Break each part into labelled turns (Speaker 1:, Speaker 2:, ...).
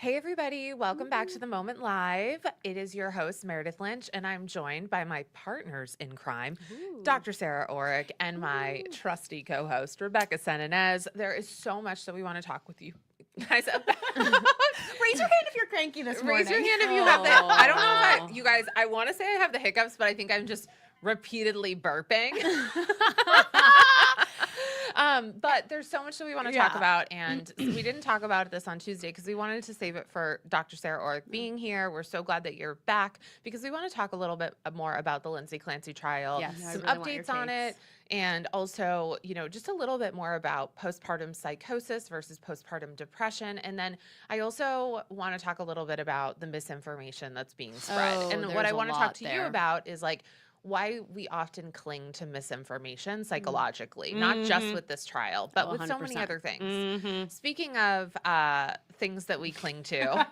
Speaker 1: Hey, everybody. Welcome back to The Moment Live. It is your host, Meredith Lynch, and I'm joined by my partners in crime, Dr. Sarah Orick, and my trusty co host, Rebecca Senanez. There is so much that we want to talk with you guys about.
Speaker 2: Raise your hand if you're cranky this morning.
Speaker 1: Raise your hand if you have the. I don't know if you guys, I want to say I have the hiccups, but I think I'm just repeatedly burping. But there's so much that we want to talk about, and we didn't talk about this on Tuesday because we wanted to save it for Dr. Sarah Orick being here. We're so glad that you're back because we want to talk a little bit more about the Lindsay Clancy trial, some updates on it, and also, just a little bit more about postpartum psychosis versus postpartum depression. And then I also want to talk a little bit about the misinformation that's being spread. And what I want to talk to you about is why we often cling to misinformation psychologically, not just with this trial, but with so many other things. Speaking of things that we cling to,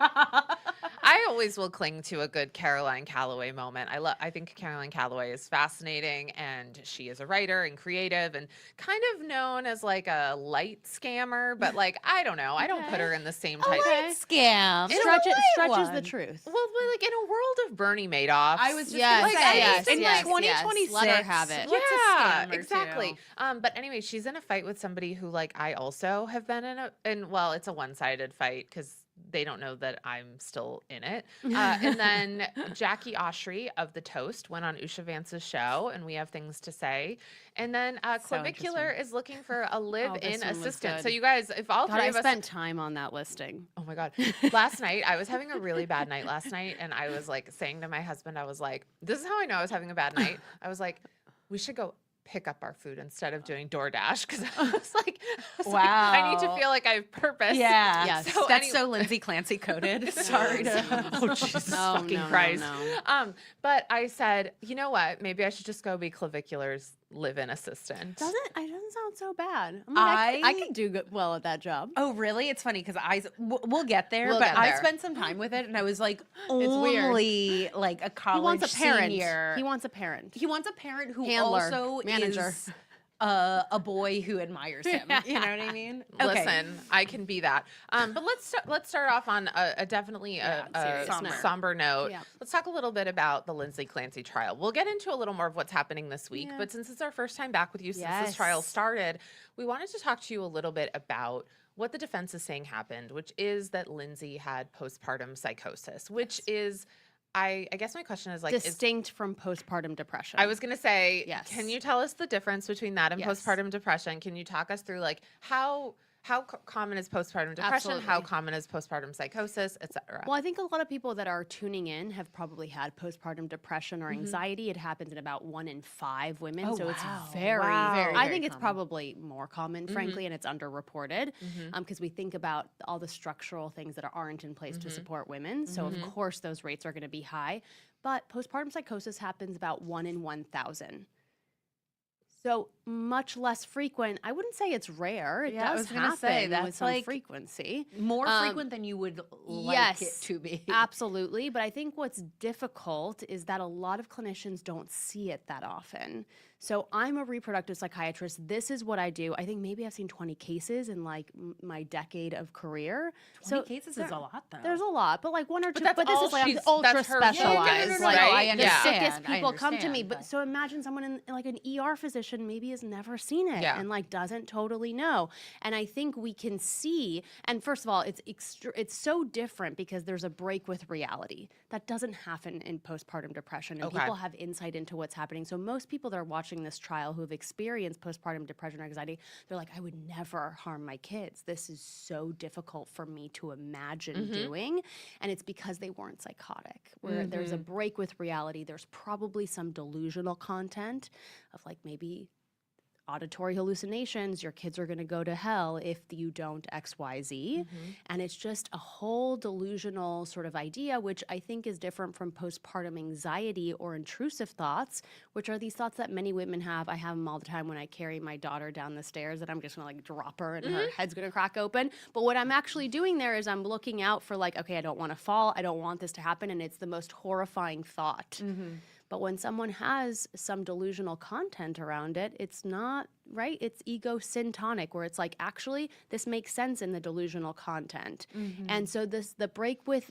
Speaker 1: I always will cling to a good Caroline Calloway moment. I think Caroline Calloway is fascinating, and she is a writer and creative and kind of known as like a light scammer, but I don't know. I don't put her in the same type.
Speaker 2: Light scam.
Speaker 3: Stretches the truth.
Speaker 1: Well, in a world of Bernie Madoff,
Speaker 2: I was just
Speaker 3: Yes,
Speaker 2: in
Speaker 3: yes,
Speaker 2: 2026.
Speaker 3: Let her have it.
Speaker 2: What's a
Speaker 1: Yeah,
Speaker 2: scam or
Speaker 1: exactly.
Speaker 2: two?
Speaker 1: But anyway, she's in a fight with somebody who I also have been in well, it's a one-sided fight because they don't know that I'm still in it. And then Jackie Oshry of The Toast went on Usha Vance's show, and we have things to say. And then Clavicular is looking for a live-in
Speaker 3: this one was
Speaker 1: assistant.
Speaker 3: good.
Speaker 1: So you guys, if all
Speaker 3: God,
Speaker 1: three
Speaker 3: I
Speaker 1: of us
Speaker 3: spent time on that listing.
Speaker 1: Oh my God. Last night, I was having a really bad night last night. And I was saying to my husband, I was like, this is how I know I was having a bad night. I was like, we should go pick up our food instead of doing DoorDash. Cause I was like, I need to feel like I have purpose.
Speaker 2: Yeah.
Speaker 3: Yes.
Speaker 1: So
Speaker 2: That's so Lindsay Clancy coded. Sorry to.
Speaker 1: Oh, Jesus fucking Christ.
Speaker 3: No.
Speaker 1: But I said, you know what? Maybe I should just go be Clavicular's live-in assistant.
Speaker 3: It doesn't sound so bad. I could do well at that job.
Speaker 2: Oh, really? It's funny because we'll get there,
Speaker 1: We'll
Speaker 2: but
Speaker 1: get
Speaker 2: I
Speaker 1: there.
Speaker 2: spent some time with it, and I was like,
Speaker 3: weird.
Speaker 2: only like a college
Speaker 3: He wants a parent.
Speaker 2: senior.
Speaker 3: He wants a parent.
Speaker 2: He wants a parent who
Speaker 3: Handler,
Speaker 2: also
Speaker 3: manager.
Speaker 2: is a boy who admires him. You know what I mean?
Speaker 1: Listen, I can be that. But let's start off on a definitely a
Speaker 2: serious
Speaker 1: somber note.
Speaker 3: Yeah.
Speaker 1: Let's talk a little bit about the Lindsay Clancy trial. We'll get into a little more of what's happening this week, but since it's our first time back with you since this trial started, we wanted to talk to you a little bit about what the defense is saying happened, which is that Lindsay had postpartum psychosis, which is I guess my question is
Speaker 3: distinct from postpartum depression.
Speaker 1: I was going to say,
Speaker 3: Yes.
Speaker 1: Can you tell us the difference between that and
Speaker 3: Yes.
Speaker 1: postpartum depression? Can you talk us through how common is postpartum depression?
Speaker 3: Absolutely.
Speaker 1: How common is postpartum psychosis, et cetera?
Speaker 3: Well, I think a lot of people that are tuning in have probably had postpartum depression or anxiety. It happens in about 1 in 5 women.
Speaker 2: Oh,
Speaker 3: so it's
Speaker 2: wow.
Speaker 3: very,
Speaker 1: Wow.
Speaker 3: very, I
Speaker 2: Very
Speaker 3: think it's
Speaker 2: common.
Speaker 3: probably more common, frankly, and it's underreported because we think about all the structural things that aren't in place to support women. So, of course, those rates are going to be high. But postpartum psychosis happens about 1 in 1,000. So much less frequent. I wouldn't say it's rare. It
Speaker 2: Yeah, I
Speaker 3: does
Speaker 2: was gonna
Speaker 3: happen
Speaker 2: say,
Speaker 3: with
Speaker 2: that's
Speaker 3: some
Speaker 2: like
Speaker 3: frequency.
Speaker 2: More frequent than you would like it to be.
Speaker 3: Absolutely. But I think what's difficult is that a lot of clinicians don't see it that often. So I'm a reproductive psychiatrist. This is what I do. I think maybe I've seen 20 cases in my decade of career.
Speaker 2: 20 cases is a lot, though.
Speaker 3: There's a lot, but 1 or 2.
Speaker 1: that's
Speaker 3: But this
Speaker 1: all
Speaker 3: is
Speaker 1: she's-
Speaker 3: ultra
Speaker 1: that's her
Speaker 3: specialized.
Speaker 1: focus,
Speaker 3: Like,
Speaker 1: right?
Speaker 2: I
Speaker 3: the
Speaker 2: understand.
Speaker 3: sickest
Speaker 2: I
Speaker 3: people come to me.
Speaker 2: understand,
Speaker 3: But so imagine someone in an ER physician maybe has never seen it
Speaker 1: Yeah.
Speaker 3: and doesn't totally know. And I think we can see. And first of all, it's so different because there's a break with reality that doesn't happen in postpartum depression, and people have insight into what's happening. So most people that are watching this trial who have experienced postpartum depression or anxiety, they're like, I would never harm my kids. This is so difficult for me to imagine doing. And it's because they weren't psychotic, where there's a break with reality. There's probably some delusional content of maybe auditory hallucinations, your kids are going to go to hell if you don't XYZ. And it's just a whole delusional sort of idea, which I think is different from postpartum anxiety or intrusive thoughts, which are these thoughts that many women have. I have them all the time when I carry my daughter down the stairs that I'm just going to drop her and her head's going to crack open. But what I'm actually doing there is I'm looking out for okay, I don't want to fall. I don't want this to happen. And it's the most horrifying thought. But when someone has some delusional content around it, it's not right? It's ego syntonic, where it's like, actually, this makes sense in the delusional content. And so the break with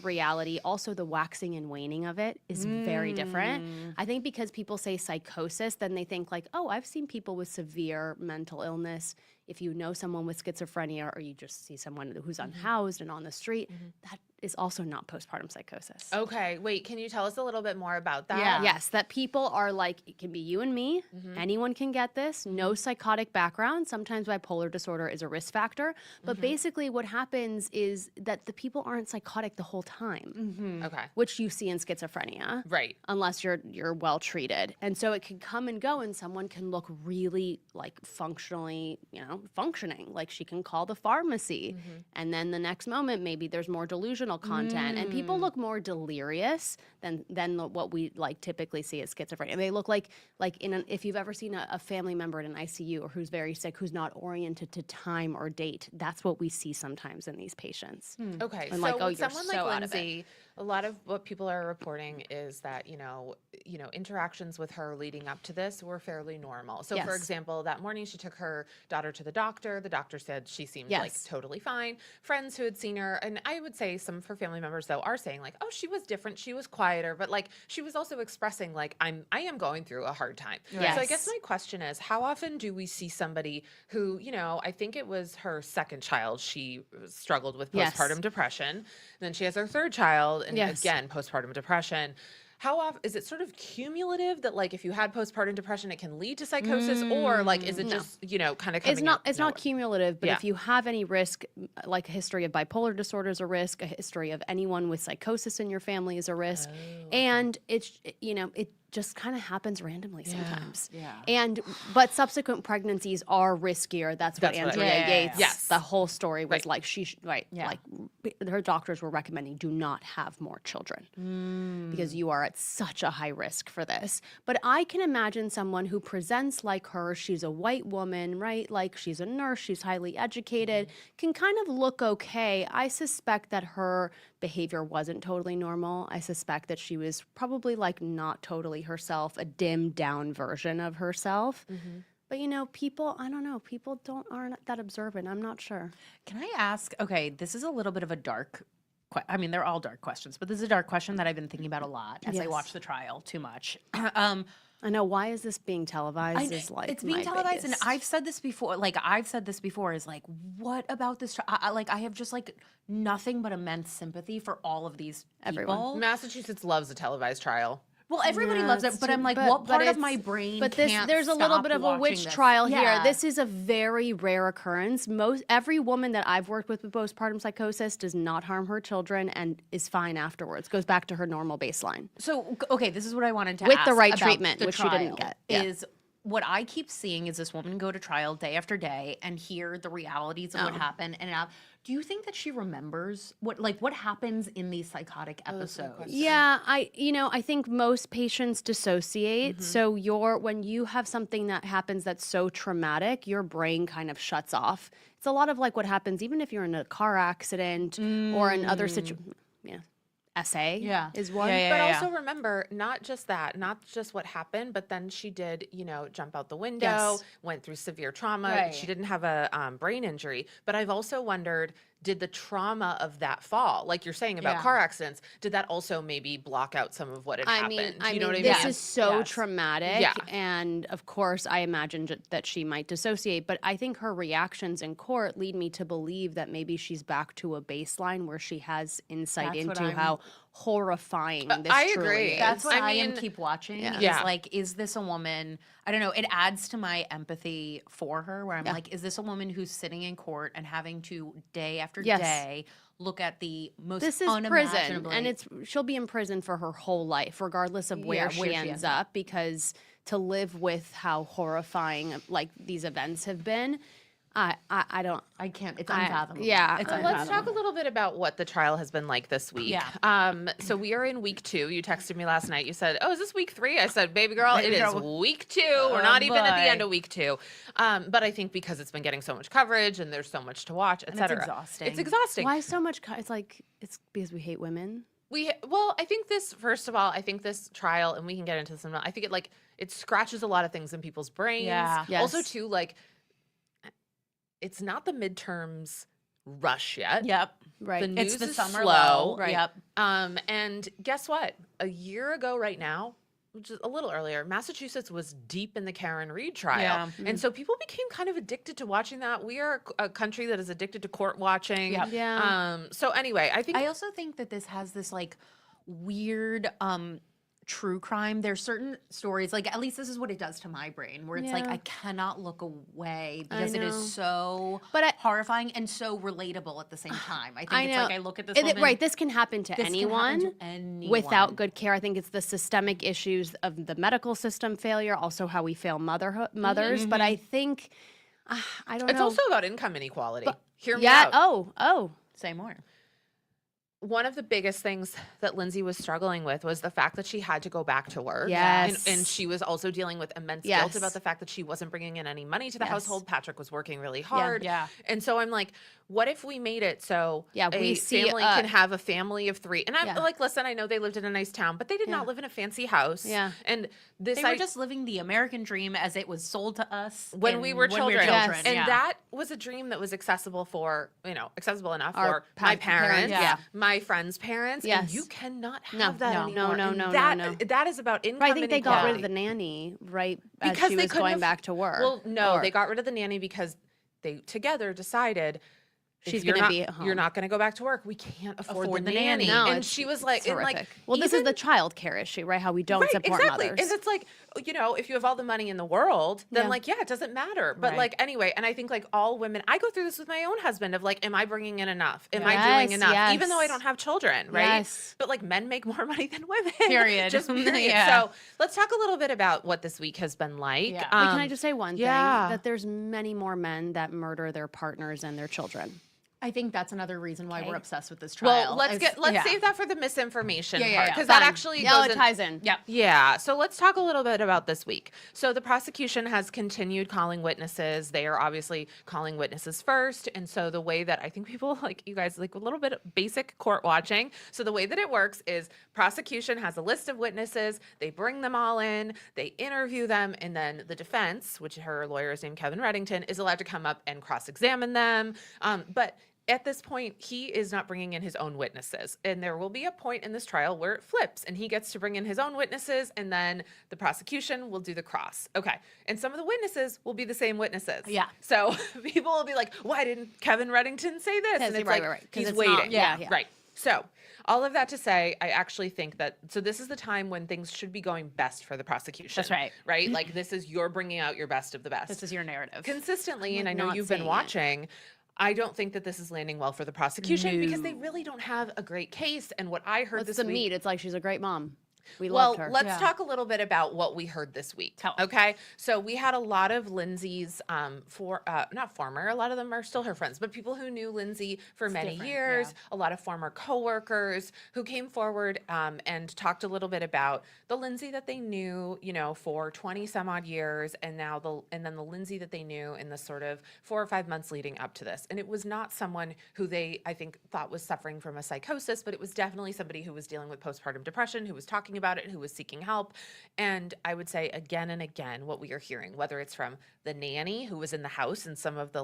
Speaker 3: reality, also the waxing and waning of it, is very different. I think because people say psychosis, then they think like, oh, I've seen people with severe mental illness. If you know someone with schizophrenia, or you just see someone who's unhoused and on the street, that is also not postpartum psychosis.
Speaker 1: Okay, wait, can you tell us a little bit more about that?
Speaker 2: Yeah.
Speaker 3: Yes, that people are like, it can be you and me. Anyone can get this. No psychotic background. Sometimes bipolar disorder is a risk factor. But basically what happens is that the people aren't psychotic the whole time,
Speaker 1: Okay.
Speaker 3: which you see in schizophrenia.
Speaker 1: Right.
Speaker 3: Unless you're well treated. And so it can come and go, and someone can look really like functionally, functioning. Like she can call the pharmacy. And then the next moment, maybe there's more delusional content. And people look more delirious than what we like typically see as schizophrenia. They look like if you've ever seen a family member in an ICU or who's very sick, who's not oriented to time or date, that's what we see sometimes in these patients.
Speaker 1: Okay,
Speaker 3: And
Speaker 1: so
Speaker 3: like, oh,
Speaker 1: with
Speaker 3: you're
Speaker 1: someone
Speaker 3: so
Speaker 1: like
Speaker 3: out of it.
Speaker 1: Lindsay, a lot of what people are reporting is that interactions with her leading up to this were fairly normal. So, for
Speaker 3: Yes.
Speaker 1: example, that morning she took her daughter to the doctor. The doctor said she seemed like
Speaker 3: Yes.
Speaker 1: totally fine. Friends who had seen her, and I would say some of her family members though are saying like, oh, she was different, she was quieter, but like she was also expressing like I am going through a hard time. So I guess
Speaker 3: Yes.
Speaker 1: my question is, how often do we see somebody who, I think it was her second child, she struggled with
Speaker 3: Yes.
Speaker 1: postpartum depression. Then she has her third child, and
Speaker 3: Yes.
Speaker 1: again, postpartum depression. How often is it sort of cumulative that like if you had postpartum depression, it can lead to psychosis, or like is it just kind of coming
Speaker 3: It's not.
Speaker 1: out
Speaker 3: It's
Speaker 1: nowhere?
Speaker 3: not cumulative, but
Speaker 1: Yeah.
Speaker 3: if you have any risk, like a history of bipolar disorder is a risk, a history of anyone with psychosis in your family is a risk, and it just kind of happens randomly sometimes.
Speaker 2: Yeah.
Speaker 3: But subsequent pregnancies are riskier. That's what
Speaker 1: That's what I-
Speaker 3: Andrea
Speaker 2: Yeah.
Speaker 3: Yates.
Speaker 1: Yes.
Speaker 3: The whole story was
Speaker 1: Right.
Speaker 3: like
Speaker 2: Yeah.
Speaker 3: like her doctors were recommending do not have more children because you are at such a high risk for this. But I can imagine someone who presents like her. She's a white woman, right? Like she's a nurse. She's highly educated. Can kind of look okay. I suspect that her behavior wasn't totally normal. I suspect that she was probably like not totally herself, a dimmed down version of herself. But people, I don't know, people aren't that observant. I'm not sure.
Speaker 2: Can I ask? Okay, this is a little bit of a dark. I mean, they're all dark questions, but this is a dark question that I've been thinking about a lot as I
Speaker 3: Yes.
Speaker 2: watch the trial too much.
Speaker 3: I know, why is this being televised? Is like
Speaker 2: it's being
Speaker 3: my
Speaker 2: televised,
Speaker 3: biggest-
Speaker 2: and I've said this before. Is like, what about this? I have just like nothing but immense sympathy for all of these
Speaker 3: Everyone.
Speaker 2: people.
Speaker 1: Massachusetts loves a televised trial.
Speaker 2: Well, everybody
Speaker 3: Yeah,
Speaker 2: loves it,
Speaker 3: it's
Speaker 2: but
Speaker 3: too-
Speaker 2: I'm like,
Speaker 3: but-
Speaker 2: what
Speaker 3: but
Speaker 2: part of
Speaker 3: it's-
Speaker 2: my brain
Speaker 3: But
Speaker 2: can't
Speaker 3: there's a little
Speaker 2: stop
Speaker 3: bit of a
Speaker 2: watching
Speaker 3: witch
Speaker 2: this?
Speaker 3: trial
Speaker 2: Yeah.
Speaker 3: here. This is a very rare occurrence. Every woman that I've worked with postpartum psychosis does not harm her children and is fine afterwards. Goes back to her normal baseline.
Speaker 2: So, okay, this is what I wanted to
Speaker 3: With
Speaker 2: ask
Speaker 3: the right
Speaker 2: about
Speaker 3: treatment,
Speaker 2: the
Speaker 3: which she didn't
Speaker 2: trial,
Speaker 3: get. Yeah.
Speaker 2: Is what I keep seeing is this woman go to trial day after day and hear the realities of what happened. And do you think that she remembers what happens in these psychotic episodes?
Speaker 3: Yeah, I think most patients dissociate. So when you have something that happens that's so traumatic, your brain kind of shuts off. It's a lot of like what happens even if you're in a car accident or in other situations. Essay is one.
Speaker 1: But also remember, not just what happened, but then she did, jump out the window,
Speaker 3: Yes.
Speaker 1: went through severe trauma.
Speaker 2: Right.
Speaker 1: She didn't have a brain injury. But I've also wondered, did the trauma of that fall, like you're saying about
Speaker 2: Yeah.
Speaker 1: car accidents, did that also maybe block out some of what had happened?
Speaker 3: I
Speaker 1: you know what I
Speaker 3: this
Speaker 1: mean?
Speaker 3: is so
Speaker 2: Yes.
Speaker 3: traumatic,
Speaker 1: Yeah.
Speaker 3: and of course, I imagine that she might dissociate. But I think her reactions in court lead me to believe that maybe she's back to a baseline where she has insight
Speaker 2: That's what
Speaker 3: into
Speaker 2: I'm-
Speaker 3: how horrifying this
Speaker 1: I
Speaker 3: truly
Speaker 1: agree.
Speaker 3: is.
Speaker 2: That's what
Speaker 1: I
Speaker 2: I am
Speaker 1: mean,
Speaker 2: keep watching.
Speaker 3: Yeah.
Speaker 2: Is like, is this a woman? I don't know. It adds to my empathy for her, where I'm like, is this a woman who's sitting in court and having to day after
Speaker 3: Yes.
Speaker 2: day look at the most
Speaker 3: This is prison,
Speaker 2: unimaginably-
Speaker 3: and she'll be in prison for her whole life, regardless of where she ends up. Because to live with how horrifying like these events have been, I don't.
Speaker 2: I can't. It's unfathomable.
Speaker 3: yeah.
Speaker 2: It's
Speaker 3: So
Speaker 1: Let's talk a
Speaker 2: unfathomable.
Speaker 1: little bit about what the trial has been like this week.
Speaker 2: Yeah.
Speaker 1: So we are in week 2. You texted me last night. You said, "Oh, is this week 3?" I said, "Baby girl,
Speaker 2: Baby
Speaker 1: it is
Speaker 2: girl.
Speaker 1: week 2. We're not even at the
Speaker 2: boy.
Speaker 1: end of week 2." But I think because it's been getting so much coverage and there's so much to watch,
Speaker 2: it's
Speaker 1: etc.
Speaker 2: exhausting.
Speaker 1: It's exhausting.
Speaker 3: Why so much? It's like it's because we hate women.
Speaker 1: I think this, first of all, I think this trial, and we can get into this in a minute, I think it scratches a lot of things in people's brains.
Speaker 2: Yeah.
Speaker 1: Also,
Speaker 3: Yes.
Speaker 1: too, like, it's not the midterms rush yet.
Speaker 2: Yep.
Speaker 3: Right.
Speaker 1: The news
Speaker 2: It's the
Speaker 1: is
Speaker 2: summer
Speaker 1: slow.
Speaker 2: low.
Speaker 3: Right.
Speaker 2: Yep.
Speaker 1: And guess what? A year ago right now, which is a little earlier, Massachusetts was deep in the Karen Reed trial.
Speaker 2: Yeah.
Speaker 1: And so people became kind of addicted to watching that. We are a country that is addicted to court watching.
Speaker 2: Yep.
Speaker 3: Yeah.
Speaker 1: So anyway, I think
Speaker 2: I also think that this has this like weird true crime. There's certain stories, like at least this is what it does to my brain, where it's like
Speaker 3: Yeah.
Speaker 2: I cannot look away because it
Speaker 3: know.
Speaker 2: is so
Speaker 3: But
Speaker 2: horrifying and so relatable at the same time. I think
Speaker 3: I
Speaker 2: it's
Speaker 3: know.
Speaker 2: like I look at this
Speaker 3: And
Speaker 2: woman,
Speaker 3: right, this can happen to
Speaker 2: this can happen
Speaker 3: anyone.
Speaker 2: to anyone.
Speaker 3: Without good care. I think it's the systemic issues of the medical system failure, also how we fail mothers. But I think, I don't
Speaker 1: it's
Speaker 3: know.
Speaker 1: also about income inequality. Hear me
Speaker 3: yeah.
Speaker 1: out.
Speaker 3: Oh.
Speaker 2: say more.
Speaker 1: One of the biggest things that Lindsay was struggling with was the fact that she had to go back to work.
Speaker 3: Yes.
Speaker 1: And she was also dealing with immense
Speaker 3: Yes.
Speaker 1: guilt about the fact that she wasn't bringing in any money to the
Speaker 3: Yes.
Speaker 1: household. Patrick was working really hard.
Speaker 2: Yeah.
Speaker 1: And so I'm like, what if we made it so
Speaker 3: Yeah,
Speaker 1: a
Speaker 3: we see,
Speaker 1: family can have a family of 3? And I'm
Speaker 3: Yeah.
Speaker 1: like, listen, I know they lived in a nice town, but they did
Speaker 3: Yeah.
Speaker 1: not live in a fancy house.
Speaker 3: Yeah.
Speaker 1: And this
Speaker 2: They were just living the American dream as it was sold to us
Speaker 1: when we were children.
Speaker 3: Yes.
Speaker 1: And
Speaker 2: yeah.
Speaker 1: that was a dream that was accessible for, accessible enough
Speaker 3: Our
Speaker 1: for my
Speaker 3: parents,
Speaker 1: parents,
Speaker 2: yeah.
Speaker 1: my friends' parents. And
Speaker 3: Yes.
Speaker 1: you cannot have
Speaker 3: No,
Speaker 1: that
Speaker 3: no,
Speaker 1: anymore.
Speaker 3: no,
Speaker 1: And
Speaker 3: no, no,
Speaker 1: that,
Speaker 3: no.
Speaker 1: That is about income
Speaker 3: But I think they got rid of
Speaker 1: inequality.
Speaker 3: the nanny right as
Speaker 1: Because
Speaker 3: she
Speaker 1: they
Speaker 3: was
Speaker 1: couldn't
Speaker 3: going
Speaker 1: aff-
Speaker 3: back to work.
Speaker 1: Well, no,
Speaker 3: Or-
Speaker 1: they got rid of the nanny because they together decided if
Speaker 3: She's
Speaker 1: you're
Speaker 3: gonna
Speaker 1: not-
Speaker 3: be at home.
Speaker 1: You're not going to go back to work. We can't afford
Speaker 2: Afford
Speaker 1: the
Speaker 2: the
Speaker 1: nanny.
Speaker 2: nanny.
Speaker 3: No,
Speaker 1: and
Speaker 3: it's-
Speaker 1: she was
Speaker 3: it's
Speaker 1: like, and
Speaker 3: horrific.
Speaker 1: like,
Speaker 3: well, this is
Speaker 1: even-
Speaker 3: the child care issue, right? How we don't
Speaker 1: right,
Speaker 3: support
Speaker 1: exactly.
Speaker 3: mothers.
Speaker 1: And it's like, if you have all the money in the world, then
Speaker 3: Yeah.
Speaker 1: it doesn't matter. But
Speaker 2: Right.
Speaker 1: like, anyway, and I think like all women, I go through this with my own husband of like, am I bringing in enough? Am I doing
Speaker 3: Yes,
Speaker 1: enough? Even though I
Speaker 3: yes.
Speaker 1: don't have children, right?
Speaker 3: Yes.
Speaker 1: But like men make more money than women.
Speaker 2: Period.
Speaker 1: Just period.
Speaker 2: Yeah.
Speaker 1: So let's talk a little bit about what this week has been like.
Speaker 2: Yeah.
Speaker 3: Wait, can I just say one
Speaker 1: yeah.
Speaker 3: thing? That there's many more men that murder their partners and their children.
Speaker 2: I think that's another reason why
Speaker 3: Okay.
Speaker 2: we're obsessed with this trial.
Speaker 1: Well, let's
Speaker 2: yeah.
Speaker 1: save that for the misinformation
Speaker 2: Yeah, yeah,
Speaker 1: part
Speaker 2: yeah.
Speaker 1: because that
Speaker 3: Fine.
Speaker 1: actually
Speaker 3: No, it
Speaker 1: doesn't
Speaker 3: ties in.
Speaker 2: Yeah.
Speaker 1: Yeah. So let's talk a little bit about this week. So the prosecution has continued calling witnesses. They are obviously calling witnesses first. And so the way that I think people like you guys like a little bit of basic court watching. So the way that it works is prosecution has a list of witnesses. They bring them all in. They interview them. And then the defense, which her lawyer is named Kevin Reddington, is allowed to come up and cross-examine them. But at this point, he is not bringing in his own witnesses. And there will be a point in this trial where it flips and he gets to bring in his own witnesses and then the prosecution will do the cross. Okay. And some of the witnesses will be the same witnesses.
Speaker 2: Yeah.
Speaker 1: So people will be like, why didn't Kevin Reddington say this? And it's
Speaker 3: Right,
Speaker 1: like,
Speaker 3: right, 'cause
Speaker 1: he's
Speaker 3: it's
Speaker 1: waiting.
Speaker 3: not- yeah.
Speaker 1: Right. So all of that to say, I actually think that, so this is the time when things should be going best for the prosecution.
Speaker 2: That's right.
Speaker 1: Right? Like this is, you're bringing out your best of the best.
Speaker 2: This is your narrative.
Speaker 1: Consistently, and I
Speaker 3: like
Speaker 1: know
Speaker 3: not
Speaker 1: you've been
Speaker 3: seeing it.
Speaker 1: watching, I don't think that this is landing well for the prosecution because they
Speaker 2: No.
Speaker 1: really don't have a great case. And what I heard
Speaker 3: What's
Speaker 1: this
Speaker 3: the
Speaker 1: week,
Speaker 3: meat? It's like she's a great mom. We
Speaker 1: well,
Speaker 3: loved her.
Speaker 1: let's
Speaker 2: Yeah.
Speaker 1: talk a little bit about what we heard this week.
Speaker 2: Tell.
Speaker 1: Okay, so we had a lot of Lindsay's not former, a lot of them are still her friends, but people who knew Lindsay for many
Speaker 2: different,
Speaker 1: years,
Speaker 2: yeah.
Speaker 1: a lot of former coworkers who came forward and talked a little bit about the Lindsay that they knew, for 20 some odd years, and then the Lindsay that they knew in the sort of 4 or 5 months leading up to this. And it was not someone who they, I think, thought was suffering from a psychosis, but it was definitely somebody who was dealing with postpartum depression, who was talking about it, who was seeking help. And I would say again and again, what we are hearing, whether it's from the nanny who was in the house and some of the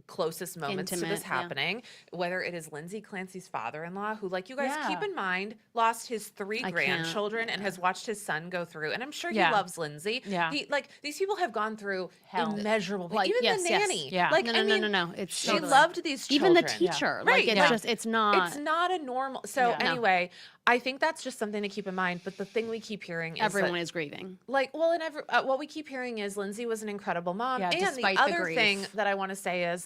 Speaker 1: closest moments to this
Speaker 3: Intimate, yeah.
Speaker 1: happening, whether it is Lindsay Clancy's father-in-law, who, like you guys keep
Speaker 2: Yeah.
Speaker 1: in mind, lost his 3
Speaker 3: I can't,
Speaker 1: grandchildren and has watched his son go through. And I'm sure he
Speaker 2: Yeah.
Speaker 1: loves Lindsay.
Speaker 2: Yeah.
Speaker 1: These people have gone through
Speaker 2: Hell.
Speaker 1: immeasurable pain.
Speaker 3: Like,
Speaker 1: Even
Speaker 3: yes,
Speaker 1: the
Speaker 3: yes.
Speaker 1: nanny.
Speaker 2: Yeah.
Speaker 1: Like,
Speaker 3: no,
Speaker 1: I mean,
Speaker 3: no. It's
Speaker 1: she
Speaker 3: totally-
Speaker 1: loved these
Speaker 3: even
Speaker 1: children.
Speaker 3: the teacher.
Speaker 1: Right,
Speaker 3: Like it's
Speaker 1: like,
Speaker 3: just it's not.
Speaker 1: It's not a normal. So
Speaker 3: Yeah. No.
Speaker 1: anyway, I think that's just something to keep in mind. But the thing we keep hearing is
Speaker 3: Everyone
Speaker 1: that,
Speaker 3: is grieving.
Speaker 1: what we keep hearing is Lindsay was an incredible mom.
Speaker 2: Yeah,
Speaker 1: And
Speaker 2: despite
Speaker 1: the
Speaker 2: the
Speaker 1: other
Speaker 2: grief.
Speaker 1: thing that I want to say is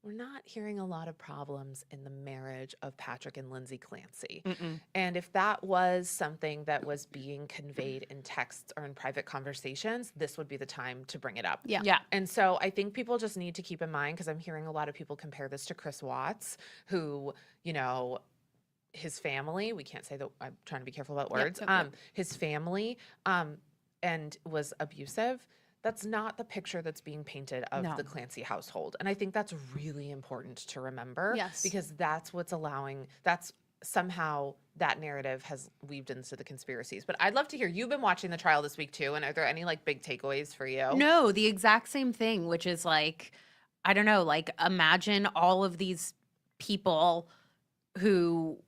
Speaker 1: we're not hearing a lot of problems in the marriage of Patrick and Lindsay Clancy. And if that was something that was being conveyed in texts or in private conversations, this would be the time to bring it up.
Speaker 3: Yeah.
Speaker 2: Yeah.
Speaker 1: And so I think people just need to keep in mind, because I'm hearing a lot of people compare this to Chris Watts, who, his family, we can't say that, I'm trying to be careful about words,
Speaker 3: yep.
Speaker 1: his family and was abusive. That's not the picture that's being painted of
Speaker 2: No.
Speaker 1: the Clancy household. And I think that's really important to remember.
Speaker 3: Yes.
Speaker 1: Because that's what's allowing, that's somehow that narrative has weaved into the conspiracies. But I'd love to hear, you've been watching the trial this week too, and are there any like big takeaways for you?
Speaker 2: No, the exact same thing, which is like, I don't know, like imagine all of these people who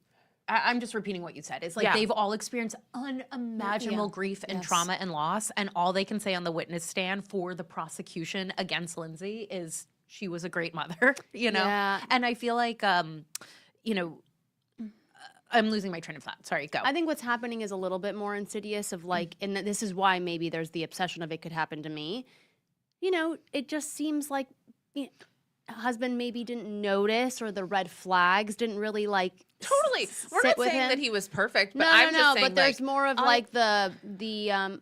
Speaker 2: I'm just repeating what you said. It's like
Speaker 1: Yeah.
Speaker 2: they've all experienced unimaginable grief and
Speaker 3: Yes.
Speaker 2: trauma and loss, and all they can say on the witness stand for the prosecution against Lindsay is she was a great mother, you know?
Speaker 3: Yeah.
Speaker 2: And I feel like, you know, I'm losing my train of thought. Sorry, go.
Speaker 3: I think what's happening is a little bit more insidious of like, and this is why maybe there's the obsession of it could happen to me. You know, it just seems like husband maybe didn't notice, or the red flags didn't really like
Speaker 1: Totally. We're
Speaker 3: sit
Speaker 1: not
Speaker 3: with
Speaker 1: saying
Speaker 3: him.
Speaker 1: that he was perfect, but
Speaker 3: No,
Speaker 1: I'm
Speaker 3: no,
Speaker 1: just
Speaker 3: no.
Speaker 1: saying
Speaker 3: But there's
Speaker 1: like,
Speaker 3: more of like the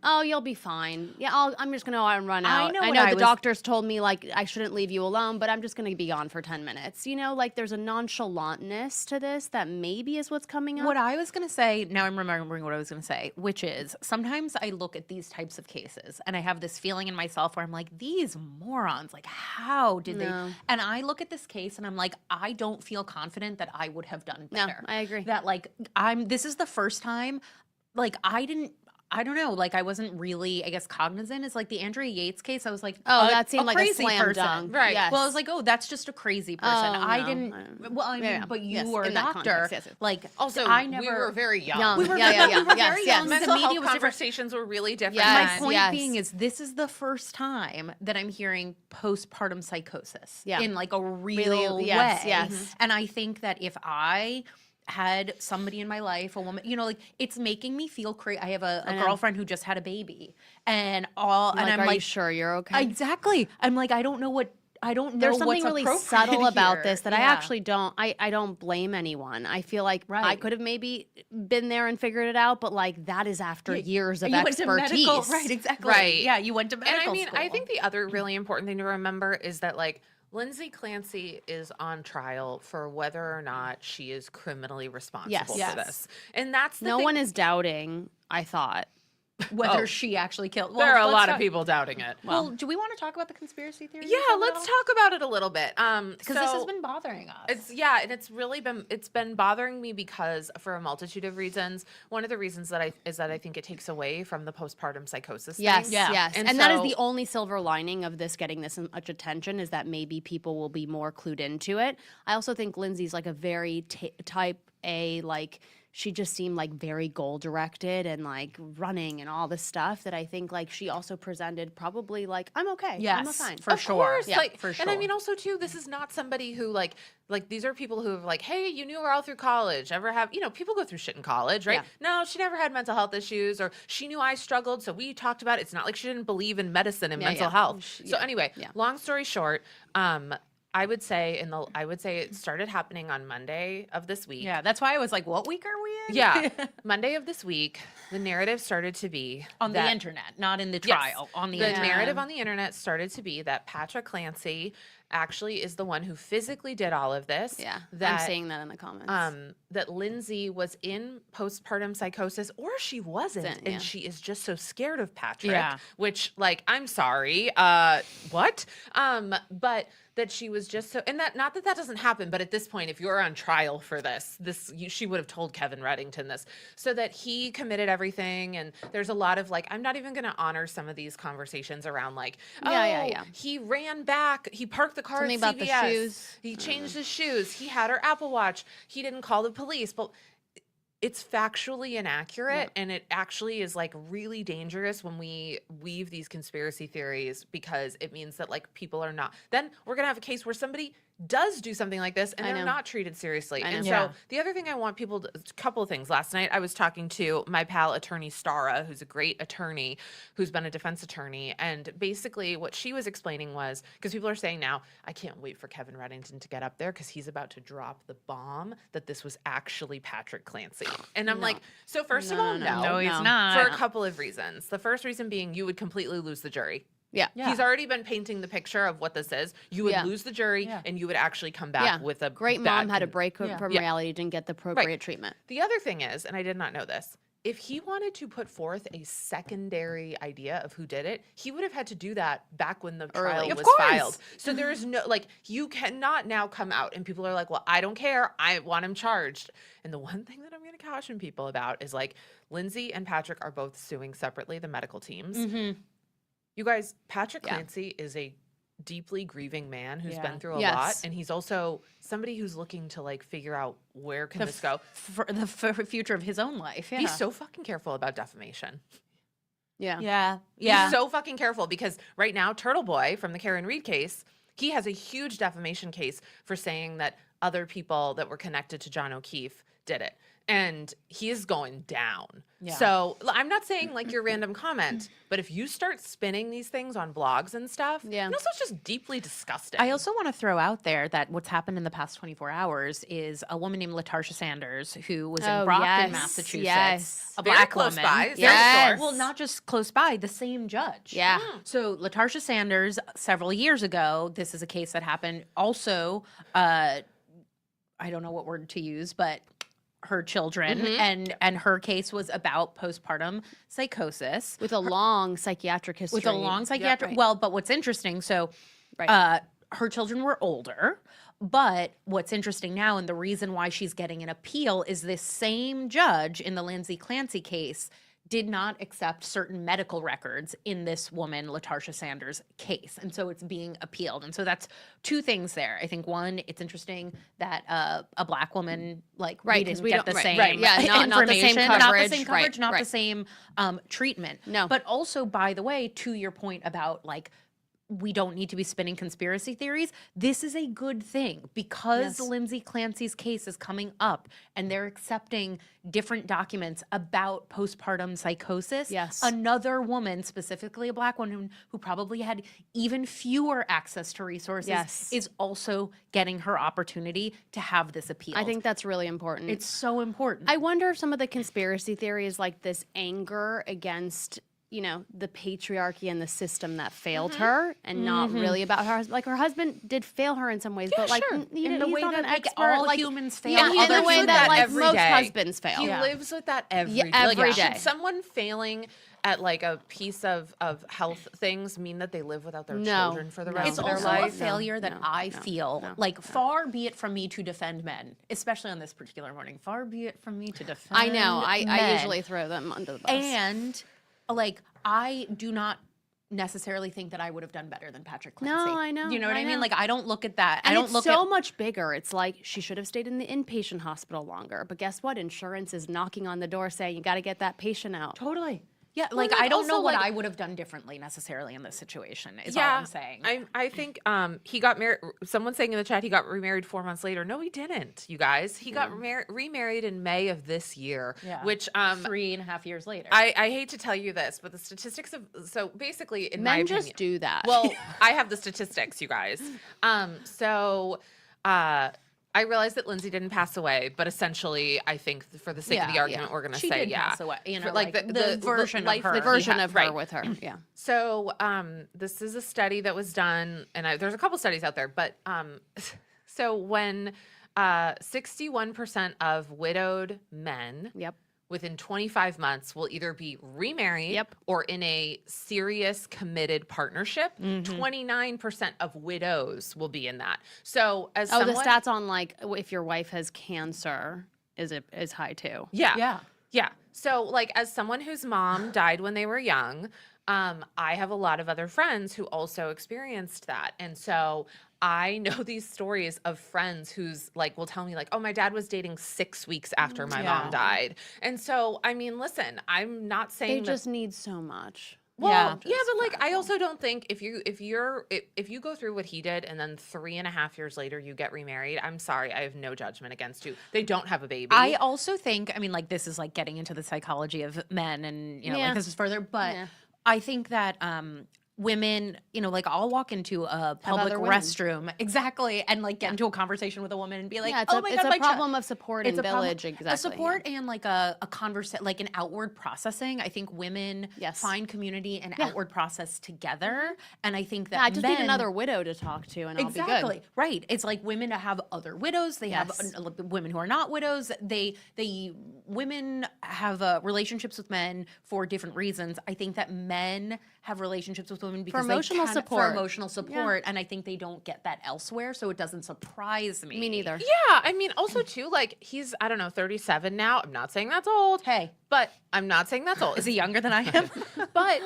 Speaker 3: oh, you'll be fine. Yeah, I'm just gonna go out and run
Speaker 2: I
Speaker 3: out.
Speaker 2: know
Speaker 3: I
Speaker 2: what
Speaker 3: know
Speaker 2: I
Speaker 3: the
Speaker 2: was-
Speaker 3: doctors told me like I shouldn't leave you alone, but I'm just gonna be gone for 10 minutes. You know, like there's a nonchalantness to this that maybe is what's coming up.
Speaker 2: What I was going to say, now I'm remembering what I was going to say, which is sometimes I look at these types of cases and I have this feeling in myself where I'm like, these morons, like, how did
Speaker 3: No.
Speaker 2: they? And I look at this case and I'm like, I don't feel confident that I would have done
Speaker 3: No,
Speaker 2: better.
Speaker 3: I agree.
Speaker 2: That, like, this is the first time, like, I don't know, like, I wasn't really, I guess, cognizant. Is like the Andrea Yates case. I was like,
Speaker 3: Oh,
Speaker 2: a-
Speaker 3: that seemed like a
Speaker 2: crazy
Speaker 3: slam
Speaker 2: person.
Speaker 3: dunk.
Speaker 1: Right.
Speaker 3: Yes.
Speaker 2: Well, I was like, oh, that's just a crazy person.
Speaker 3: Oh,
Speaker 2: I
Speaker 3: no.
Speaker 2: didn't. Well, I mean,
Speaker 3: Yeah,
Speaker 2: but you
Speaker 3: yes,
Speaker 2: were a
Speaker 3: in that
Speaker 2: doctor.
Speaker 3: context, yes, yes.
Speaker 2: Like,
Speaker 1: also,
Speaker 2: I never.
Speaker 1: we were very young.
Speaker 3: Young.
Speaker 2: We were
Speaker 3: Yeah,
Speaker 2: very,
Speaker 3: yeah,
Speaker 2: we were
Speaker 3: yes,
Speaker 2: very
Speaker 3: yes.
Speaker 2: young. The
Speaker 1: Mental
Speaker 2: media
Speaker 1: health
Speaker 2: was different.
Speaker 1: conversations were really different.
Speaker 3: Yes.
Speaker 2: My point
Speaker 3: yes.
Speaker 2: being is this is the first time that I'm hearing postpartum psychosis
Speaker 3: Yeah.
Speaker 2: in like a real
Speaker 3: Really, yes,
Speaker 2: way.
Speaker 3: yes.
Speaker 2: And I think that if I had somebody in my life, a woman, you know, like it's making me feel crazy. I have a
Speaker 3: I know.
Speaker 2: girlfriend who just had a baby, and
Speaker 3: Like,
Speaker 2: I'm
Speaker 3: are you
Speaker 2: like,
Speaker 3: sure you're okay?
Speaker 2: exactly. I'm like, I don't know
Speaker 3: There's something
Speaker 2: what's
Speaker 3: really
Speaker 2: appropriate
Speaker 3: subtle about
Speaker 2: here.
Speaker 3: this that I
Speaker 2: Yeah.
Speaker 3: actually don't I don't blame anyone. I feel like I
Speaker 2: Right.
Speaker 3: could have maybe been there and figured it out, but like that is after years of
Speaker 2: You went to
Speaker 3: expertise.
Speaker 2: medical, right? Exactly.
Speaker 1: Right.
Speaker 2: Yeah, you went to
Speaker 1: And
Speaker 2: medical
Speaker 1: I mean, I
Speaker 2: school.
Speaker 1: think the other really important thing to remember is that like Lindsay Clancy is on trial for whether or not she is criminally responsible
Speaker 3: Yes.
Speaker 1: for
Speaker 2: Yes.
Speaker 1: this. And that's the
Speaker 3: No
Speaker 1: thing.
Speaker 3: one is doubting, I thought.
Speaker 2: whether
Speaker 1: Oh.
Speaker 2: she actually killed.
Speaker 1: There are a
Speaker 2: let's
Speaker 1: lot of
Speaker 2: talk-
Speaker 1: people doubting it.
Speaker 2: Well, do we want to talk about the conspiracy theories?
Speaker 1: Yeah, let's talk about it a little bit.
Speaker 2: Because this has been bothering us.
Speaker 1: And it's really been bothering me because for a multitude of reasons. One of the reasons that I think it takes away from the postpartum psychosis
Speaker 3: Yes,
Speaker 1: thing.
Speaker 2: Yeah.
Speaker 3: yes.
Speaker 1: And
Speaker 3: And that is
Speaker 1: so-
Speaker 3: the only silver lining of this getting this much attention is that maybe people will be more clued into it. I also think Lindsay's like a very type A, like she just seemed like very goal directed and like running and all this stuff that I think like she also presented probably like, I'm okay. I'm
Speaker 2: Yes,
Speaker 3: fine.
Speaker 2: for
Speaker 1: Of
Speaker 2: sure.
Speaker 1: course,
Speaker 2: Yeah,
Speaker 1: like,
Speaker 2: for
Speaker 1: And I
Speaker 2: sure.
Speaker 1: mean, also too, this is not somebody who like these are people who have like, hey, you knew her all through college. Ever have people go through shit in college, right?
Speaker 3: Yeah.
Speaker 1: No, she never had mental health issues, or she knew I struggled, so we talked about it. It's not like she didn't believe in medicine and
Speaker 3: Yeah,
Speaker 1: mental
Speaker 3: yeah.
Speaker 1: health. So
Speaker 3: Yeah,
Speaker 1: anyway,
Speaker 3: yeah.
Speaker 1: long story short, I would say it started happening on Monday of this week.
Speaker 2: Yeah, that's why I was like, what week are we in?
Speaker 1: Yeah, Monday of this week, the narrative started to be
Speaker 2: On the
Speaker 1: that-
Speaker 2: internet, not in the
Speaker 1: Yes.
Speaker 2: trial. On the
Speaker 1: The
Speaker 2: internet.
Speaker 1: narrative on the internet started to be that Patrick Clancy actually is the one who physically did all of this.
Speaker 3: Yeah.
Speaker 1: That
Speaker 3: I'm seeing that in the comments.
Speaker 1: that Lindsay was in postpartum psychosis, or she wasn't,
Speaker 3: Wasn't,
Speaker 1: and
Speaker 3: yeah.
Speaker 1: she is just so scared of Patrick.
Speaker 2: Yeah.
Speaker 1: Which, like, I'm sorry, what? But that she was just so, and that not that doesn't happen, but at this point, if you're on trial for she would have told Kevin Reddington this, so that he committed everything. And there's a lot of like, I'm not even going to honor some of these conversations around like,
Speaker 3: Yeah.
Speaker 1: he ran back, he parked the car
Speaker 3: Something
Speaker 1: at
Speaker 3: about the
Speaker 1: CVS.
Speaker 3: shoes.
Speaker 1: He changed his shoes. He had her Apple Watch. He didn't call the police. But it's factually inaccurate, and it actually is like really dangerous when we weave these conspiracy theories, because it means that like people are not. Then we're gonna have a case where somebody does do something like this and
Speaker 3: I
Speaker 1: they're
Speaker 3: know.
Speaker 1: not treated seriously.
Speaker 3: I
Speaker 1: And
Speaker 3: know.
Speaker 1: so
Speaker 2: Yeah.
Speaker 1: the other thing I want people to, a couple of things. Last night I was talking to my pal attorney Stara, who's a great attorney, who's been a defense attorney, and basically what she was explaining was, because people are saying now, I can't wait for Kevin Reddington to get up there because he's about to drop the bomb that this was actually Patrick Clancy. And I'm
Speaker 3: No.
Speaker 1: like, so first of
Speaker 3: No,
Speaker 1: all,
Speaker 3: no,
Speaker 1: no.
Speaker 3: no.
Speaker 2: No, he's
Speaker 3: No.
Speaker 2: not.
Speaker 1: For a couple of reasons. The first reason being you would completely lose the jury.
Speaker 3: yeah.
Speaker 2: Yeah.
Speaker 1: He's already been painting the picture of what this is. You would
Speaker 3: Yeah.
Speaker 1: lose the jury,
Speaker 2: Yeah.
Speaker 1: and you would actually come back
Speaker 3: Yeah.
Speaker 1: with a
Speaker 3: Great
Speaker 1: bad
Speaker 3: mom had a break
Speaker 2: Yeah.
Speaker 3: from
Speaker 1: Yeah.
Speaker 3: reality, didn't get the appropriate treatment.
Speaker 1: The other thing is, and I did not know this, if he wanted to put forth a secondary idea of who did it, he would have had to do that back when the trial
Speaker 2: Of
Speaker 1: was
Speaker 2: course.
Speaker 1: filed. So there is no, like, you cannot now come out and people are like, well, I don't care. I want him charged. And the one thing that I'm going to caution people about is like, Lindsay and Patrick are both suing separately, the medical teams. You guys, Patrick Clancy is a deeply grieving man who's been through a lot, and he's also somebody who's looking to like figure out where can this go
Speaker 2: for the future of his own life. Yeah.
Speaker 1: Be so fucking careful about defamation.
Speaker 3: Yeah.
Speaker 1: Be so fucking careful, because right now Turtle Boy from the Karen Reed case, he has a huge defamation case for saying that other people that were connected to John O'Keefe did it. And he is going down.
Speaker 2: Yeah.
Speaker 1: So I'm not saying like your random comment, but if you start spinning these things on blogs and stuff, and also it's just deeply disgusting.
Speaker 2: I also want to throw out there that what's happened in the past 24 hours is a woman named LaTarsha Sanders, who was in Brockton, Massachusetts, a
Speaker 1: Very
Speaker 2: black
Speaker 1: close
Speaker 2: woman.
Speaker 1: by.
Speaker 3: Yes.
Speaker 2: Well, not just close by, the same judge.
Speaker 3: Yeah.
Speaker 2: So LaTarsha Sanders, several years ago, this is a case that happened. Also, I don't know what word to use, but her children, and her case was about postpartum psychosis
Speaker 3: With a long psychiatric history.
Speaker 2: with a long psychiatric. Well, but what's interesting, so her children were older. But what's interesting now, and the reason why she's getting an appeal, is this same judge in the Lindsay Clancy case did not accept certain medical records in this woman, LaTarsha Sanders' case. And so it's being appealed. And so that's two things there. I think one, it's interesting that a black woman, like, we didn't get the same
Speaker 3: not the same
Speaker 2: information,
Speaker 3: coverage,
Speaker 2: not the same coverage, not the
Speaker 3: right.
Speaker 2: same treatment.
Speaker 3: No.
Speaker 2: But also, by the way, to your point about like, we don't need to be spinning conspiracy theories. This is a good thing because Lindsay Clancy's case is coming up and they're accepting different documents about postpartum psychosis.
Speaker 3: Yes.
Speaker 2: Another woman, specifically a black woman who probably had even fewer access to resources, is also getting her opportunity to have this appeal.
Speaker 3: I think that's really important.
Speaker 2: it's so important.
Speaker 3: I wonder if some of the conspiracy theories, like this anger against, you know, the patriarchy and the system that failed her, and not really about her husband. Like, her husband did fail her in some ways, but like,
Speaker 2: sure.
Speaker 3: you
Speaker 2: In
Speaker 3: know,
Speaker 2: the
Speaker 3: he's
Speaker 2: way
Speaker 3: not
Speaker 2: that,
Speaker 3: an
Speaker 2: like,
Speaker 3: expert.
Speaker 2: all
Speaker 3: like,
Speaker 2: humans fail
Speaker 3: yeah, in
Speaker 2: other
Speaker 3: the way
Speaker 2: humans.
Speaker 3: that like
Speaker 1: every
Speaker 3: most
Speaker 1: day.
Speaker 3: husbands fail.
Speaker 1: He lives with that every
Speaker 3: Yeah,
Speaker 1: day.
Speaker 3: every
Speaker 1: Like,
Speaker 3: day.
Speaker 1: should someone failing at like a piece of health things mean that they live without their children for the rest
Speaker 2: It's
Speaker 1: of their
Speaker 2: also
Speaker 1: life?
Speaker 2: a failure that I feel like, far be it from me to defend men, especially on this particular morning. Far be it from me to defend.
Speaker 3: I know. I
Speaker 2: men.
Speaker 3: usually throw them under the bus.
Speaker 2: And like, I do not necessarily think that I would have done better than Patrick Clancy.
Speaker 3: I know,
Speaker 2: You know what
Speaker 3: I
Speaker 2: I mean?
Speaker 3: know.
Speaker 2: Like, I don't look at that.
Speaker 3: And
Speaker 2: I don't
Speaker 3: it's
Speaker 2: look
Speaker 3: so
Speaker 2: at
Speaker 3: much bigger. It's like, she should have stayed in the inpatient hospital longer. But guess what? Insurance is knocking on the door saying, you got to get that patient out.
Speaker 2: totally. Yeah, like,
Speaker 1: like,
Speaker 2: I don't know
Speaker 1: also,
Speaker 2: what
Speaker 1: like-
Speaker 2: I would have done differently necessarily in this situation. Is all I'm saying.
Speaker 1: I think he got married. Someone saying in the chat he got remarried 4 months later. No, he didn't. You guys, he got remarried in May of this year.
Speaker 2: Yeah.
Speaker 1: Which
Speaker 2: 3.5 years later.
Speaker 1: I hate to tell you this, but the statistics of so basically in my
Speaker 3: Men
Speaker 1: opinion,
Speaker 3: just do that.
Speaker 1: Well, I have the statistics, you guys. I realized that Lindsay didn't pass away, but essentially, I think for the sake of the argument, we're going to
Speaker 2: She
Speaker 1: say
Speaker 2: did pass away. You know,
Speaker 1: For,
Speaker 2: like the version of her.
Speaker 3: the version of her
Speaker 1: right.
Speaker 3: with her. Yeah.
Speaker 1: So this is a study that was done, and there's a couple studies out there, but so when 61% of widowed men
Speaker 3: Yep.
Speaker 1: within 25 months will either be remarried
Speaker 3: Yep.
Speaker 1: or in a serious committed partnership, 29% of widows will be in that. So as
Speaker 3: Oh,
Speaker 1: someone,
Speaker 3: the stats on like if your wife has cancer is high too.
Speaker 1: yeah.
Speaker 2: Yeah.
Speaker 1: Yeah. So, like, as someone whose mom died when they were young, I have a lot of other friends who also experienced that. And so I know these stories of friends who's like will tell me like, oh, my dad was dating 6 weeks after my mom died. And so, I mean, listen, I'm not saying
Speaker 3: They
Speaker 1: that
Speaker 3: just need so much.
Speaker 1: well, yeah, but like I also don't think if you go through what he did and then 3.5 years later you get remarried, I'm sorry, I have no judgment against you. They don't have a baby.
Speaker 2: I also think, I mean, like, this is like getting into the psychology of men and, you know,
Speaker 3: Yeah.
Speaker 2: like, this is further, but
Speaker 3: Yeah.
Speaker 2: I think that women, you know, like I'll walk into a public
Speaker 3: other women.
Speaker 2: restroom, exactly, and like get into a conversation with a woman and be like,
Speaker 3: Yeah, it's
Speaker 2: oh
Speaker 3: a,
Speaker 2: my
Speaker 3: it's
Speaker 2: God,
Speaker 3: a
Speaker 2: my
Speaker 3: problem of support and
Speaker 2: a problem-
Speaker 3: village, exactly.
Speaker 2: a support and like a conversation, like an outward processing. I think women
Speaker 3: Yes.
Speaker 2: find community and outward process together, and I think that
Speaker 3: Yeah, I just need
Speaker 2: men-
Speaker 3: another widow to talk to, and I'll be
Speaker 2: Exactly.
Speaker 3: good.
Speaker 2: Right. It's like women have other widows. They
Speaker 3: Yes.
Speaker 2: have women who are not widows. Women have relationships with men for different reasons. I think that men have relationships with women because
Speaker 3: emotional
Speaker 2: for
Speaker 3: support.
Speaker 2: emotional support, and I think they don't get that elsewhere. So it doesn't surprise me.
Speaker 3: Me neither.
Speaker 1: Yeah, I mean, also too, like he's I don't know 37 now. I'm not saying that's old.
Speaker 2: Hey,
Speaker 1: but I'm not saying that's old.
Speaker 2: is he younger than I am?
Speaker 1: But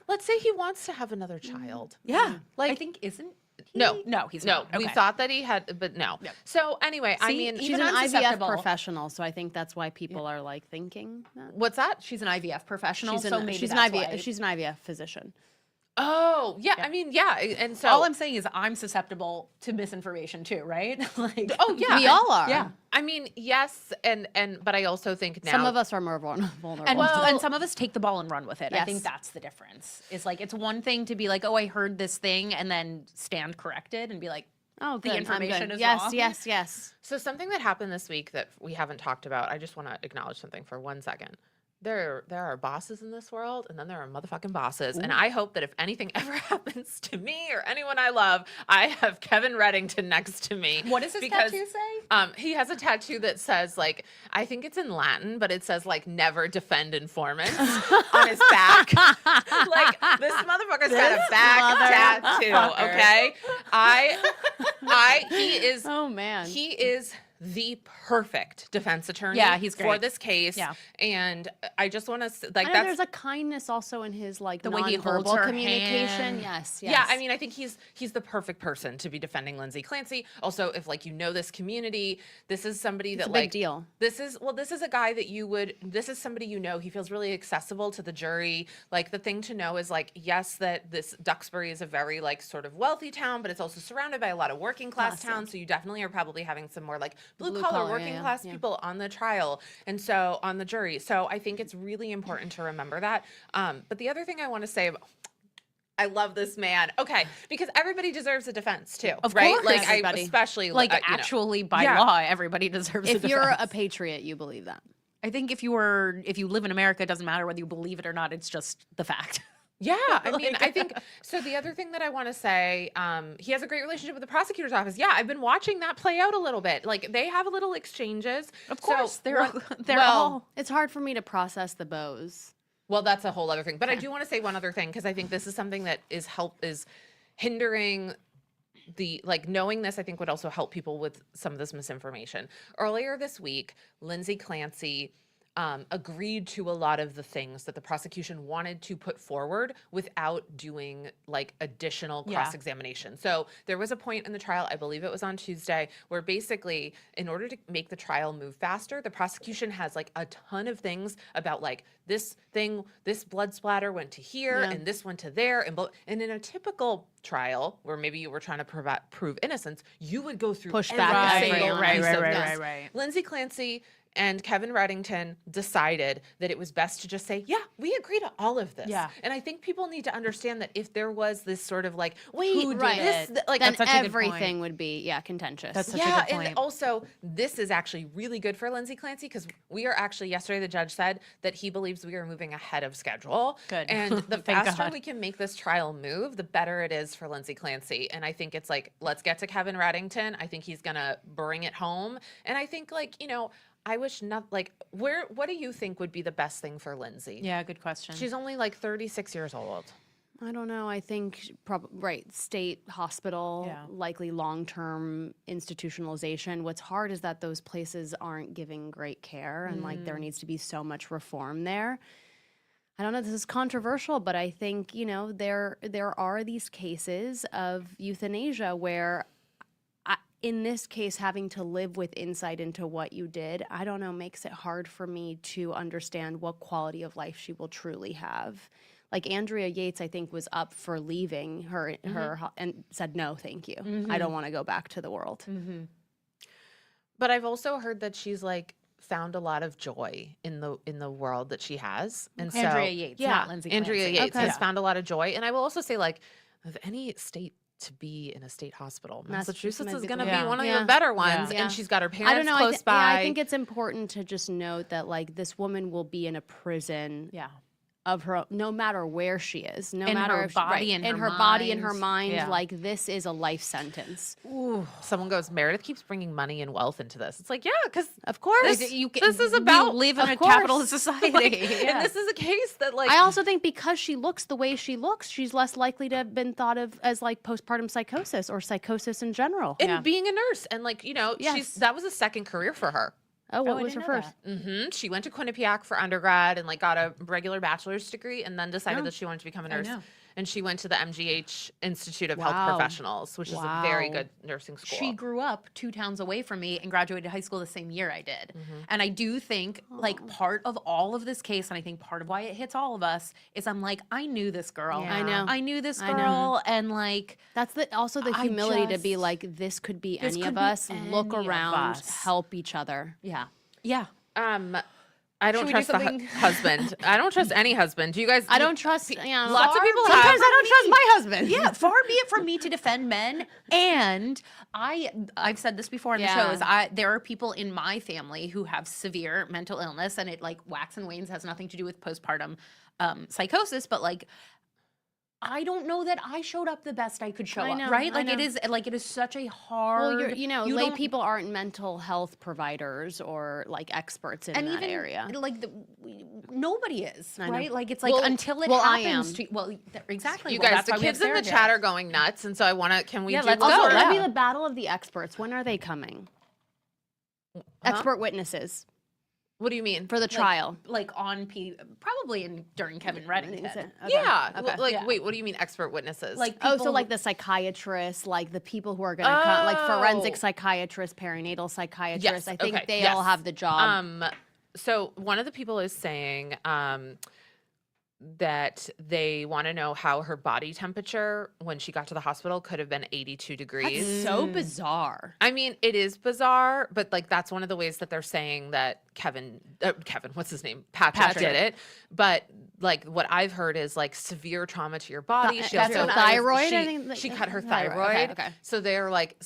Speaker 1: let's say he wants to have another child.
Speaker 2: Yeah.
Speaker 1: Like-
Speaker 2: I think isn't.
Speaker 1: No,
Speaker 2: No, he's
Speaker 1: no.
Speaker 2: not.
Speaker 1: We
Speaker 2: Okay.
Speaker 1: thought that he had, but no. So anyway, I
Speaker 2: See,
Speaker 1: mean,
Speaker 3: She's
Speaker 2: Even
Speaker 3: an
Speaker 2: I'm
Speaker 3: IVF
Speaker 2: susceptible.
Speaker 3: professional, so I think that's why people are like thinking that.
Speaker 1: what's that?
Speaker 2: She's an IVF professional,
Speaker 3: She's
Speaker 2: so
Speaker 3: an,
Speaker 2: maybe
Speaker 3: she's an
Speaker 2: that's
Speaker 3: IVF
Speaker 2: why.
Speaker 3: she's an IVF physician.
Speaker 1: Oh, yeah. I mean, yeah. And so
Speaker 2: All I'm saying is I'm susceptible to misinformation too, right? Like,
Speaker 1: oh yeah,
Speaker 3: We all are.
Speaker 2: yeah.
Speaker 1: I mean, yes, and but I also think now
Speaker 3: Some of us are more vulnerable.
Speaker 2: And,
Speaker 1: Well-
Speaker 2: and some of us take the ball and run with it. I think
Speaker 3: Yes.
Speaker 2: that's the difference. It's like it's one thing to be like, oh, I heard this thing, and then stand corrected and be like,
Speaker 3: Oh, good. I'm
Speaker 2: information
Speaker 3: good.
Speaker 2: is
Speaker 3: yes,
Speaker 2: wrong.
Speaker 3: yes, yes.
Speaker 1: So something that happened this week that we haven't talked about. I just want to acknowledge something for 1 second. There are bosses in this world, and then there are motherfucking bosses. And I hope that if anything ever happens to me or anyone I love, I have Kevin Reddington next to me.
Speaker 2: what does his
Speaker 1: because,
Speaker 2: tattoo say?
Speaker 1: He has a tattoo that says like I think it's in Latin, but it says like "never defend informants" on his back. Like this motherfucker's got a back tattoo.
Speaker 2: motherfucker.
Speaker 1: Okay, he is.
Speaker 3: Oh man.
Speaker 1: He is the perfect defense attorney
Speaker 2: Yeah, he's
Speaker 1: for
Speaker 2: great.
Speaker 1: this case.
Speaker 2: Yeah.
Speaker 1: And I just want to like
Speaker 3: I know
Speaker 1: that's
Speaker 3: there's a kindness also in his like
Speaker 2: The way he holds
Speaker 3: nonverbal
Speaker 2: her
Speaker 3: communication.
Speaker 2: hand.
Speaker 3: Yes, yes.
Speaker 1: yeah, I mean, I think he's the perfect person to be defending Lindsay Clancy. Also, if like you know this community, this is somebody that
Speaker 3: a big
Speaker 1: like
Speaker 3: deal.
Speaker 1: This is a guy that you would. This is somebody you know. He feels really accessible to the jury. Like the thing to know is like yes, that this Duxbury is a very like sort of wealthy town, but it's also surrounded by a lot of working class
Speaker 3: Classic.
Speaker 1: towns. So you definitely are probably having some more like blue
Speaker 3: Blue
Speaker 1: collar
Speaker 3: collar,
Speaker 1: working
Speaker 3: yeah,
Speaker 1: class
Speaker 3: yeah.
Speaker 1: people on the trial, and so on the jury. So I think it's really important to remember that. But the other thing I want to say about I love this man. Okay, because everybody deserves a defense too,
Speaker 2: Of
Speaker 1: right?
Speaker 2: course.
Speaker 1: Like
Speaker 3: Everybody.
Speaker 1: I especially
Speaker 2: Like
Speaker 1: you know.
Speaker 2: actually by
Speaker 1: Yeah.
Speaker 2: law, everybody deserves
Speaker 3: If
Speaker 2: a
Speaker 3: you're a
Speaker 2: defense.
Speaker 3: patriot, you believe that.
Speaker 2: I think if you live in America, it doesn't matter whether you believe it or not. It's just the fact.
Speaker 1: Yeah, I mean, I think so. The other thing that I want to say, he has a great relationship with the prosecutor's office. Yeah, I've been watching that play out a little bit. Like they have a little exchanges.
Speaker 2: Of course,
Speaker 1: So
Speaker 2: they're
Speaker 1: one-
Speaker 2: they're
Speaker 1: well,
Speaker 2: all.
Speaker 3: It's hard for me to process the bows.
Speaker 1: Well, that's a whole other thing. But I do want to say one other thing because I think this is something that is hindering the like knowing this. I think would also help people with some of this misinformation. Earlier this week, Lindsay Clancy agreed to a lot of the things that the prosecution wanted to put forward without doing like additional
Speaker 2: Yeah.
Speaker 1: cross-examination. So there was a point in the trial, I believe it was on Tuesday, where basically in order to make the trial move faster, the prosecution has like a ton of things about like this thing, this blood splatter went to here
Speaker 3: Yeah.
Speaker 1: and this went to there. And in a typical trial where maybe you were trying to prove innocence, you would go through
Speaker 3: Push
Speaker 1: every
Speaker 3: back
Speaker 1: single
Speaker 3: every line.
Speaker 1: piece of this.
Speaker 2: right.
Speaker 1: Lindsay Clancy and Kevin Reddington decided that it was best to just say, yeah, we agree to all of this.
Speaker 2: Yeah.
Speaker 1: And I think people need to understand that if there was this sort of like, wait,
Speaker 2: Who did
Speaker 3: Right.
Speaker 1: this, like,
Speaker 3: Then
Speaker 2: That's such a good point.
Speaker 3: everything would be contentious.
Speaker 2: That's such a
Speaker 1: yeah,
Speaker 2: good point.
Speaker 1: and also this is actually really good for Lindsay Clancy because we are actually yesterday the judge said that he believes we are moving ahead of schedule.
Speaker 2: Good.
Speaker 1: And the
Speaker 2: Thank
Speaker 1: faster
Speaker 2: God.
Speaker 1: we can make this trial move, the better it is for Lindsay Clancy. And I think it's like, let's get to Kevin Reddington. I think he's gonna bring it home. And I think like, you know, I wish not like what do you think would be the best thing for Lindsay?
Speaker 2: Yeah, good question.
Speaker 1: She's only like 36 years old.
Speaker 3: I don't know. I think right, state hospital,
Speaker 2: Yeah.
Speaker 3: likely long-term institutionalization. What's hard is that those places aren't giving great care, and like there needs to be so much reform there. I don't know. This is controversial, but I think there are these cases of euthanasia where, in this case, having to live with insight into what you did, I don't know, makes it hard for me to understand what quality of life she will truly have. Like Andrea Yates, I think, was up for leaving her and said, no, thank you. I don't want to go back to the world.
Speaker 1: But I've also heard that she's like found a lot of joy in the world that she has. And so
Speaker 2: Andrea Yates, not Lindsay
Speaker 1: Andrea
Speaker 2: Clancy.
Speaker 1: Yates has found a lot of joy. And I will also say, like, of any state to be in a state hospital, Massachusetts is going to be one of the better ones.
Speaker 3: Yeah.
Speaker 1: And she's got her parents
Speaker 3: I don't know.
Speaker 1: close by.
Speaker 3: I think it's important to just note that like this woman will be in a prison of her, no matter where she is, no
Speaker 2: In
Speaker 3: matter
Speaker 2: her
Speaker 3: if
Speaker 2: body
Speaker 3: she,
Speaker 2: and
Speaker 3: in
Speaker 2: her
Speaker 3: her body and her
Speaker 2: mind.
Speaker 3: mind.
Speaker 2: Yeah.
Speaker 3: Like this is a life sentence.
Speaker 1: Someone goes, Meredith keeps bringing money and wealth into this. It's like, yeah, because
Speaker 3: Of course,
Speaker 1: this is about
Speaker 2: live in
Speaker 3: of
Speaker 2: a
Speaker 3: course.
Speaker 2: capitalist society.
Speaker 1: and this is a case that like
Speaker 3: I also think because she looks the way she looks, she's less likely to have been thought of as like postpartum psychosis or psychosis in general.
Speaker 1: and being a nurse and like
Speaker 3: Yes.
Speaker 1: that was a second career for her.
Speaker 3: Oh, what
Speaker 2: I
Speaker 3: was her
Speaker 2: didn't know
Speaker 3: first?
Speaker 2: that.
Speaker 1: She went to Quinnipiac for undergrad and like got a regular bachelor's degree and then decided that she wanted to become a nurse.
Speaker 2: know.
Speaker 1: And she went to the MGH Institute of Health
Speaker 3: Wow.
Speaker 1: Professionals, which is a very
Speaker 3: Wow.
Speaker 1: good nursing school.
Speaker 2: She grew up 2 towns away from me and graduated high school the same year I did. And I do think like part of all of this case, and I think part of why it hits all of us, is I'm like, I knew this girl.
Speaker 3: I know.
Speaker 2: I knew this
Speaker 3: I know.
Speaker 2: girl. And like,
Speaker 3: That's also the
Speaker 2: I
Speaker 3: humility to be
Speaker 2: just-
Speaker 3: like, this could be
Speaker 2: This
Speaker 3: any
Speaker 2: could
Speaker 3: of
Speaker 2: be
Speaker 3: us. Look
Speaker 2: any of
Speaker 3: around,
Speaker 2: us.
Speaker 3: help each other.
Speaker 2: yeah.
Speaker 1: I don't
Speaker 2: Should we do
Speaker 1: trust the
Speaker 2: something-
Speaker 1: husband. I don't trust any husband. Do you guys?
Speaker 3: I don't trust.
Speaker 1: Lots of
Speaker 3: Far-
Speaker 1: people
Speaker 3: Sometimes
Speaker 1: have.
Speaker 3: I don't trust my husband.
Speaker 2: Yeah, far be it from me to defend men. And I've said this before on the
Speaker 3: Yeah.
Speaker 2: shows. There are people in my family who have severe mental illness, and it like wax and wanes, has nothing to do with postpartum psychosis, but like I don't know that I showed up the best I could show
Speaker 3: I
Speaker 2: up,
Speaker 3: know,
Speaker 2: right?
Speaker 3: I
Speaker 2: Like
Speaker 3: know.
Speaker 2: it is such a hard.
Speaker 3: Well,
Speaker 2: you
Speaker 3: lay
Speaker 2: don't-
Speaker 3: people aren't mental health providers or like experts in
Speaker 2: and
Speaker 3: that
Speaker 2: even
Speaker 3: area.
Speaker 2: like nobody is,
Speaker 3: I know.
Speaker 2: right? Like it's like
Speaker 3: Well-
Speaker 2: until it
Speaker 3: well, I
Speaker 2: happens
Speaker 3: am.
Speaker 2: to exactly.
Speaker 1: You
Speaker 2: Well,
Speaker 1: guys,
Speaker 2: that's
Speaker 1: the
Speaker 2: why we have
Speaker 1: kids in the
Speaker 2: Sarah
Speaker 1: chat
Speaker 2: here.
Speaker 1: are going nuts, and so I want to. Can we?
Speaker 2: Yeah,
Speaker 1: do
Speaker 2: let's
Speaker 1: one?
Speaker 2: go.
Speaker 3: Also,
Speaker 2: yeah.
Speaker 3: let me the battle of the experts. When are they coming? Expert witnesses
Speaker 1: What do you mean?
Speaker 3: for the trial.
Speaker 2: like on probably during Kevin Reddington.
Speaker 3: Okay.
Speaker 1: Yeah.
Speaker 3: Okay.
Speaker 1: Like,
Speaker 2: Yeah.
Speaker 1: wait. What do you mean, expert witnesses?
Speaker 2: Like
Speaker 3: Oh,
Speaker 2: people
Speaker 3: so like
Speaker 2: who-
Speaker 3: the psychiatrists, like the people who are going to come, like forensic
Speaker 1: Oh.
Speaker 3: psychiatrists, perinatal psychiatrists.
Speaker 1: Yes,
Speaker 3: I think
Speaker 1: okay,
Speaker 3: they all
Speaker 1: yes.
Speaker 3: have the job.
Speaker 1: So one of the people is saying that they want to know how her body temperature when she got to the hospital could have been 82 degrees.
Speaker 3: That's so bizarre.
Speaker 1: I mean, it is bizarre, but like that's one of the ways that they're saying that Kevin, what's his name? Patrick did it. But like what I've heard is like severe trauma to your body. She
Speaker 3: That's
Speaker 1: also-
Speaker 3: her thyroid?
Speaker 1: She,
Speaker 3: I think that-
Speaker 1: she cut her
Speaker 3: thyroid.
Speaker 1: thyroid.
Speaker 3: Okay.
Speaker 1: So they're like,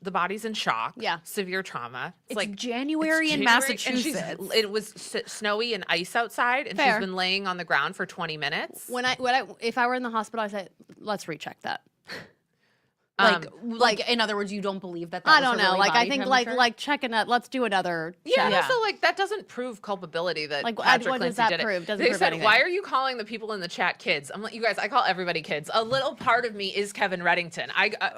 Speaker 1: the body's in shock.
Speaker 3: Yeah.
Speaker 1: Severe trauma.
Speaker 2: It's
Speaker 1: like
Speaker 2: January in
Speaker 1: January, and
Speaker 2: Massachusetts.
Speaker 1: it was snowy and ice outside, and
Speaker 3: Fair.
Speaker 1: she's been laying on the ground for 20 minutes.
Speaker 3: If I were in the hospital, I'd say, let's recheck that.
Speaker 2: Like in other words, you don't believe that.
Speaker 3: I
Speaker 2: was
Speaker 3: don't
Speaker 2: her
Speaker 3: know.
Speaker 2: really
Speaker 3: Like I
Speaker 2: body
Speaker 3: think
Speaker 2: temperature?
Speaker 3: like checking that. Let's do another.
Speaker 1: Yeah,
Speaker 3: check.
Speaker 1: and
Speaker 2: Yeah.
Speaker 1: also like that doesn't prove culpability that
Speaker 3: Like,
Speaker 1: Patrick
Speaker 3: what does
Speaker 1: Lindsay
Speaker 3: that
Speaker 1: did it.
Speaker 3: prove? Doesn't
Speaker 1: They
Speaker 3: prove
Speaker 1: said,
Speaker 3: anything.
Speaker 1: "Why are you calling the people in the chat kids?" I'm like, "You guys, I call everybody kids. A little part of me is Kevin Reddington.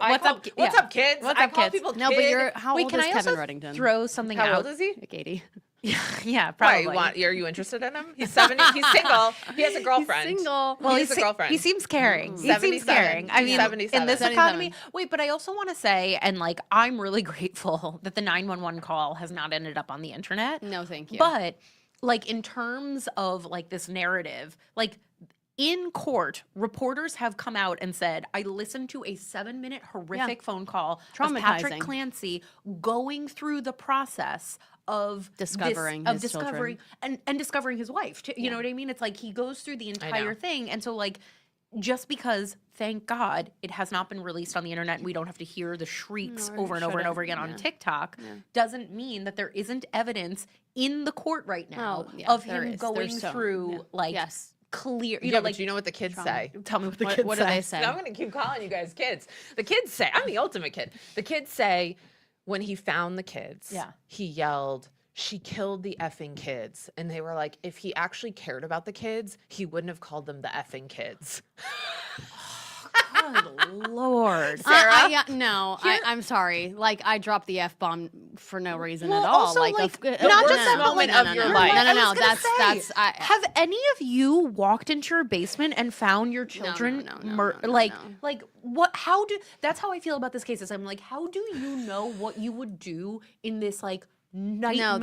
Speaker 2: What's up,
Speaker 1: What's
Speaker 2: yeah.
Speaker 1: up, kids?
Speaker 2: What's
Speaker 1: I
Speaker 2: up,
Speaker 1: call
Speaker 2: kids?
Speaker 1: people
Speaker 3: No,
Speaker 1: kid.
Speaker 3: but you're how
Speaker 2: Wait,
Speaker 3: old
Speaker 2: can
Speaker 3: is
Speaker 2: I
Speaker 3: Kevin
Speaker 2: also
Speaker 3: Reddington?
Speaker 2: throw something
Speaker 1: How
Speaker 2: out?
Speaker 1: old is he?
Speaker 3: Like 80.
Speaker 2: Yeah,
Speaker 1: Why,
Speaker 2: probably.
Speaker 1: are you interested in him? He's 70. He's single. He has a girlfriend.
Speaker 3: Single.
Speaker 1: Well, he has a girlfriend.
Speaker 2: He seems caring. He
Speaker 1: 77.
Speaker 2: seems caring. I mean,
Speaker 1: 77.
Speaker 2: in this
Speaker 3: 77.
Speaker 2: economy. Wait, but I also want to say, and like, I'm really grateful that the 911 call has not ended up on the internet.
Speaker 3: No, thank you.
Speaker 2: But like, in terms of like this narrative, like in court, reporters have come out and said, I listened to a 7-minute horrific phone call of Patrick
Speaker 3: Traumatizing.
Speaker 2: Clancy going through the process of
Speaker 3: Discovering
Speaker 2: of
Speaker 3: his
Speaker 2: discovering and discovering his wife. You know what I mean? It's like he goes through the entire thing. And so like just because, thank God, it has not been released on the internet and we don't have to hear the shrieks over and over and over again on TikTok, doesn't mean that there isn't evidence in the court right now
Speaker 3: Oh, yeah,
Speaker 2: of
Speaker 3: there
Speaker 2: him
Speaker 3: is.
Speaker 2: going
Speaker 3: There's so-
Speaker 2: through
Speaker 3: yeah.
Speaker 2: like
Speaker 3: Yes.
Speaker 2: clear, you
Speaker 1: Yeah,
Speaker 2: know,
Speaker 1: but
Speaker 2: like
Speaker 1: you know what the kids say?
Speaker 2: tell me what the kids
Speaker 3: What
Speaker 2: say.
Speaker 3: do they say?
Speaker 1: I'm going to keep calling you guys kids. The kids say, I'm the ultimate kid. The kids say, when he found the kids, he yelled, she killed the effing kids. And they were like, if he actually cared about the kids, he wouldn't have called them the effing kids.
Speaker 2: Good Lord.
Speaker 1: Sarah?
Speaker 3: I'm sorry. Like I dropped the F-bomb for no reason
Speaker 2: Well,
Speaker 3: at all.
Speaker 2: also, like,
Speaker 3: of-
Speaker 2: not just that, but,
Speaker 1: moment
Speaker 2: like,
Speaker 1: of your
Speaker 3: no,
Speaker 1: life.
Speaker 3: No, no,
Speaker 2: I
Speaker 3: no.
Speaker 2: was gonna say,
Speaker 3: I
Speaker 2: have any of you walked into your basement and found your children
Speaker 3: no,
Speaker 2: like
Speaker 3: no.
Speaker 2: like what how do that's how I feel about this case is I'm like how do you know what you would do in this like nightmare.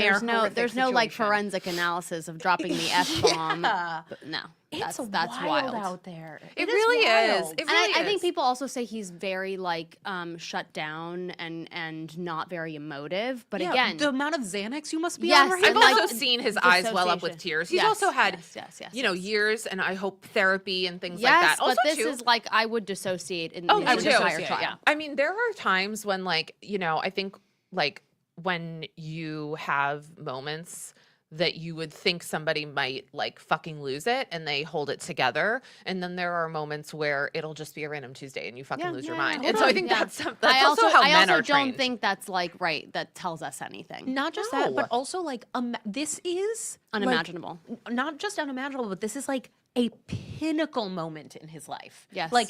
Speaker 3: There's no like
Speaker 2: situation.
Speaker 3: forensic analysis of dropping the F-bomb.
Speaker 2: Yeah.
Speaker 3: No,
Speaker 2: It's
Speaker 3: that's wild.
Speaker 2: out there.
Speaker 1: It really is.
Speaker 2: wild.
Speaker 1: It
Speaker 3: And
Speaker 1: really
Speaker 3: I think
Speaker 1: is.
Speaker 3: people also say he's very like shut down and not very emotive. But
Speaker 2: Yeah,
Speaker 3: again,
Speaker 2: the amount of Xanax you must be
Speaker 3: Yes,
Speaker 2: on.
Speaker 3: and
Speaker 1: I've
Speaker 2: right now.
Speaker 1: also seen his eyes well up with
Speaker 3: dissociation.
Speaker 1: tears. He's
Speaker 3: Yes,
Speaker 1: also had,
Speaker 3: yes,
Speaker 1: years and I hope therapy and things
Speaker 3: yes,
Speaker 1: like that. Also,
Speaker 3: but this
Speaker 1: too,
Speaker 3: is like I would dissociate in
Speaker 1: Oh,
Speaker 3: the
Speaker 1: me too.
Speaker 3: entire
Speaker 2: Dissociate,
Speaker 3: trial.
Speaker 2: yeah.
Speaker 1: I mean, there are times when, like, I think, like, when you have moments that you would think somebody might, like, fucking lose it and they hold it together. And then there are moments where it'll just be a random Tuesday and you fucking lose your mind. And so I think that's
Speaker 3: I
Speaker 1: also how men
Speaker 3: also
Speaker 1: are
Speaker 3: don't
Speaker 1: trained.
Speaker 3: think that's like right. That tells us anything.
Speaker 2: Not just that,
Speaker 1: No.
Speaker 2: but also like this is like,
Speaker 3: Unimaginable.
Speaker 2: not just unimaginable, but this is like a pinnacle moment in his life.
Speaker 3: Yes.
Speaker 2: Like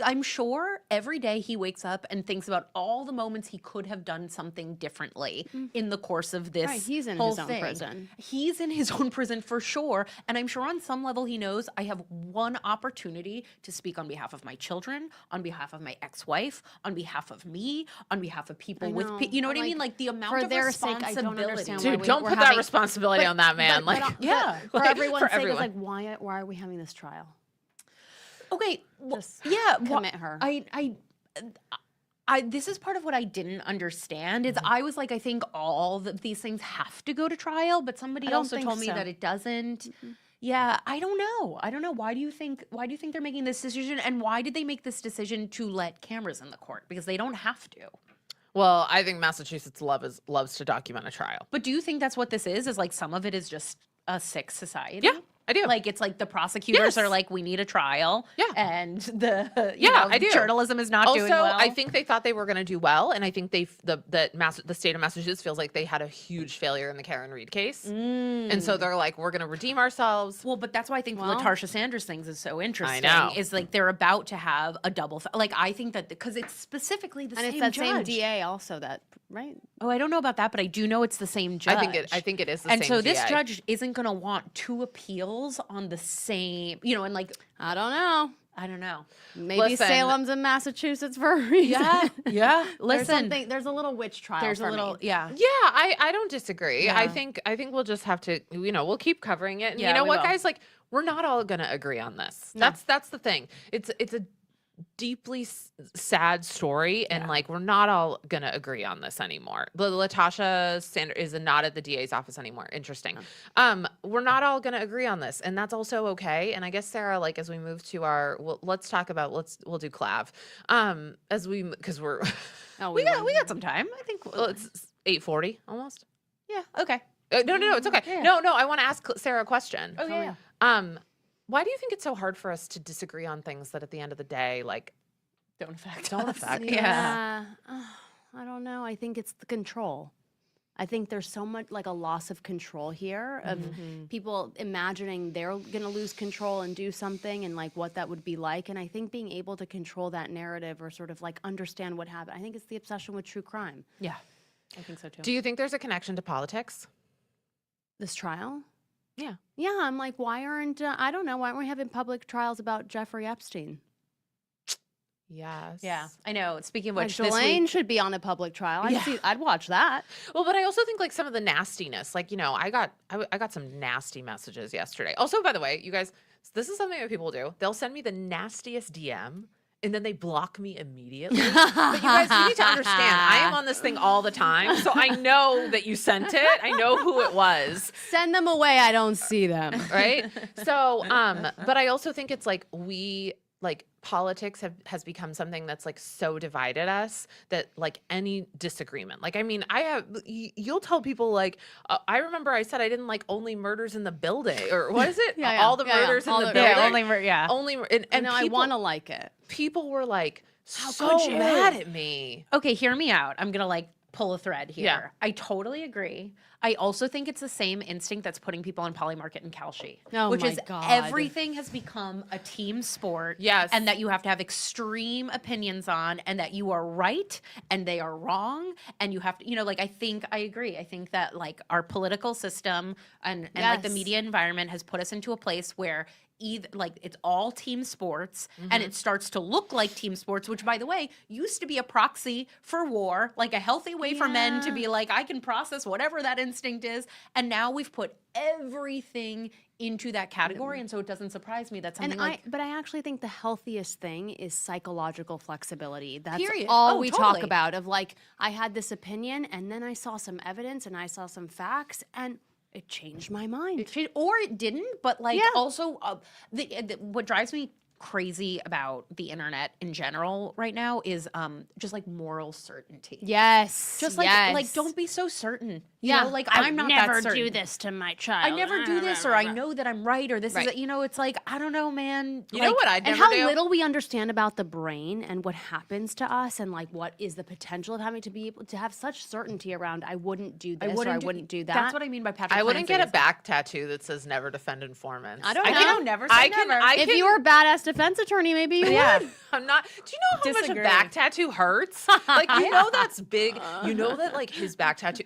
Speaker 2: I'm sure every day he wakes up and thinks about all the moments he could have done something differently in the course of this
Speaker 3: Right, he's in
Speaker 2: whole
Speaker 3: his own
Speaker 2: thing.
Speaker 3: prison.
Speaker 2: He's in his own prison for sure. And I'm sure on some level he knows I have one opportunity to speak on behalf of my children, on behalf of my ex-wife, on behalf of me, on behalf of people with, you know what I mean? Like the amount
Speaker 3: for
Speaker 2: of
Speaker 3: their sake,
Speaker 2: responsibility.
Speaker 3: I don't understand why
Speaker 1: Dude,
Speaker 3: we-
Speaker 1: don't
Speaker 3: we're
Speaker 1: put that
Speaker 3: having-
Speaker 1: responsibility on that man.
Speaker 3: But,
Speaker 1: Like,
Speaker 2: yeah,
Speaker 3: for
Speaker 1: like,
Speaker 3: everyone's
Speaker 1: for
Speaker 3: sake,
Speaker 1: everyone.
Speaker 3: it's like why are we having this trial?
Speaker 2: Okay, well,
Speaker 3: Just
Speaker 2: yeah,
Speaker 3: commit her.
Speaker 2: I this is part of what I didn't understand. Is I was like, I think all of these things have to go to trial, but somebody
Speaker 3: I don't
Speaker 2: also
Speaker 3: think
Speaker 2: told me
Speaker 3: so.
Speaker 2: that it doesn't. Yeah, I don't know. I don't know. Why do you think they're making this decision, and why did they make this decision to let cameras in the court? Because they don't have to.
Speaker 1: well, I think Massachusetts loves to document a trial.
Speaker 2: But do you think that's what this is? Is like some of it is just a sick society?
Speaker 1: Yeah, I do.
Speaker 2: Like it's like the prosecutors are
Speaker 1: Yes.
Speaker 2: like, we need a trial.
Speaker 1: Yeah.
Speaker 2: And the
Speaker 1: I do.
Speaker 2: journalism is not
Speaker 1: Also,
Speaker 2: doing well.
Speaker 1: I think they thought they were going to do well, and I think the state of Massachusetts feels like they had a huge failure in the Karen Reed case, and so they're like, we're going to redeem ourselves.
Speaker 2: Well, but that's why I think
Speaker 3: Well-
Speaker 2: LaTarsha Sanders things is so interesting.
Speaker 1: know.
Speaker 2: Is like they're about to have a double. Like I think that because it's specifically the
Speaker 3: And
Speaker 2: same
Speaker 3: it's that same
Speaker 2: judge.
Speaker 3: DA also that right.
Speaker 2: Oh, I don't know about that, but I do know it's the same judge.
Speaker 1: I think it is the
Speaker 2: and
Speaker 1: same
Speaker 2: so this
Speaker 1: GA.
Speaker 2: judge isn't going to want two appeals on the same. And like
Speaker 3: I don't know.
Speaker 2: I don't know.
Speaker 3: Maybe
Speaker 1: Listen.
Speaker 3: Salem's in Massachusetts for a reason.
Speaker 2: yeah.
Speaker 3: There's
Speaker 2: Listen,
Speaker 3: there's a little witch trial.
Speaker 2: there's
Speaker 3: for
Speaker 2: a little
Speaker 3: me.
Speaker 2: yeah.
Speaker 1: Yeah, I don't disagree.
Speaker 2: Yeah.
Speaker 1: I think we'll just have to, we'll keep covering it. And
Speaker 2: Yeah,
Speaker 1: you know
Speaker 2: we
Speaker 1: what,
Speaker 2: will.
Speaker 1: guys? Like, we're not all going to agree on this.
Speaker 2: No.
Speaker 1: That's the thing. It's a deeply sad story, and like we're not all going to agree on this anymore. Latasha Sanders is not at the DA's office anymore. Interesting. We're not all going to agree on this, and that's also okay. And I guess Sarah, like as we move to let's talk about we'll do Clav, because we're
Speaker 3: Oh,
Speaker 2: We got some time. I think.
Speaker 1: well, it's 8:40 almost.
Speaker 2: yeah. Okay.
Speaker 1: No, it's okay.
Speaker 2: Yeah.
Speaker 1: No, I want to ask Sarah a question.
Speaker 2: Oh yeah.
Speaker 1: Why do you think it's so hard for us to disagree on things that at the end of the day, like,
Speaker 2: Don't affect.
Speaker 1: don't
Speaker 2: us.
Speaker 1: affect?
Speaker 3: Yeah. I don't know. I think it's the control. I think there's so much like a loss of control here of people imagining they're going to lose control and do something and like what that would be like. And I think being able to control that narrative or sort of like understand what happened, I think it's the obsession with true crime.
Speaker 2: Yeah. I think so too.
Speaker 1: Do you think there's a connection to politics?
Speaker 3: This trial?
Speaker 1: Yeah.
Speaker 3: Yeah. I'm like, why aren't, I don't know, why aren't we having public trials about Jeffrey Epstein?
Speaker 1: Yes.
Speaker 2: Yeah, I know. Speaking of
Speaker 3: Like
Speaker 2: which, this
Speaker 3: Ghislaine
Speaker 2: week,
Speaker 3: should be on a public trial.
Speaker 2: Yeah.
Speaker 3: I'd watch that.
Speaker 1: Well, but I also think like some of the nastiness, like, I got some nasty messages yesterday. Also, by the way, you guys, this is something that people do. They'll send me the nastiest DM and then they block me immediately. But you guys, you need to understand, I am on this thing all the time. So I know that you sent it. I know who it was.
Speaker 3: Send them away. I don't see them.
Speaker 1: Right? So, but I also think it's like politics has become something that's like so divided us that like any disagreement, like, I mean, you'll tell people like, I remember I said I didn't like only murders in the building, or what is it?
Speaker 3: Yeah,
Speaker 1: All the murders in
Speaker 3: all
Speaker 1: the
Speaker 3: the-
Speaker 1: building.
Speaker 2: only.
Speaker 1: And
Speaker 3: No, I
Speaker 1: people,
Speaker 3: want to like it.
Speaker 1: people were like
Speaker 2: could
Speaker 1: so
Speaker 2: you?
Speaker 1: mad at me.
Speaker 2: Okay, hear me out. I'm gonna like pull a thread here.
Speaker 1: Yeah.
Speaker 2: I totally agree. I also think it's the same instinct that's putting people on Polymarket and Kalshi.
Speaker 3: Oh
Speaker 2: which
Speaker 3: my
Speaker 2: is
Speaker 3: God.
Speaker 2: everything has become a team sport.
Speaker 1: Yes.
Speaker 2: And that you have to have extreme opinions on, and that you are right and they are wrong. And you have to, like, I agree. I think that like our political system and like the
Speaker 3: Yes.
Speaker 2: media environment has put us into a place where either like it's all team sports and it starts to look like team sports, which by the way used to be a proxy for war, like a healthy way for men to be like, I can process whatever that instinct is. And now we've put everything into that category. And so it doesn't surprise me that something
Speaker 3: But I actually think the healthiest thing is psychological flexibility. That's
Speaker 2: Period.
Speaker 3: all
Speaker 2: Oh,
Speaker 3: we
Speaker 2: totally.
Speaker 3: talk about, of like, I had this opinion and then I saw some evidence and I saw some facts and it changed my mind.
Speaker 2: or it didn't, but like
Speaker 3: Yeah.
Speaker 2: also what drives me crazy about the internet in general right now is just like moral certainty.
Speaker 3: Yes.
Speaker 2: Just like don't be so certain. You know, like I'm not
Speaker 3: never
Speaker 2: that certain.
Speaker 3: do this to my child.
Speaker 2: I never do this, or I know that I'm right, or this
Speaker 3: Right.
Speaker 2: is, it's like, I don't know, man.
Speaker 1: You know what I'd
Speaker 3: And
Speaker 1: never
Speaker 3: how
Speaker 1: do?
Speaker 3: little we understand about the brain and what happens to us, and like what is the potential of having to be able to have such certainty around, I wouldn't do this or I wouldn't do that.
Speaker 2: That's what I mean by Patrick.
Speaker 1: I wouldn't get a
Speaker 2: Clancy.
Speaker 1: back tattoo that says "Never defend informants."
Speaker 3: I don't
Speaker 2: I
Speaker 3: know.
Speaker 2: know, never say never.
Speaker 3: If you were a badass defense attorney, maybe you would.
Speaker 1: I'm not. Do you know how much
Speaker 2: Disagree.
Speaker 1: a back tattoo hurts? Like, you know that's big. You know that like his back tattoo.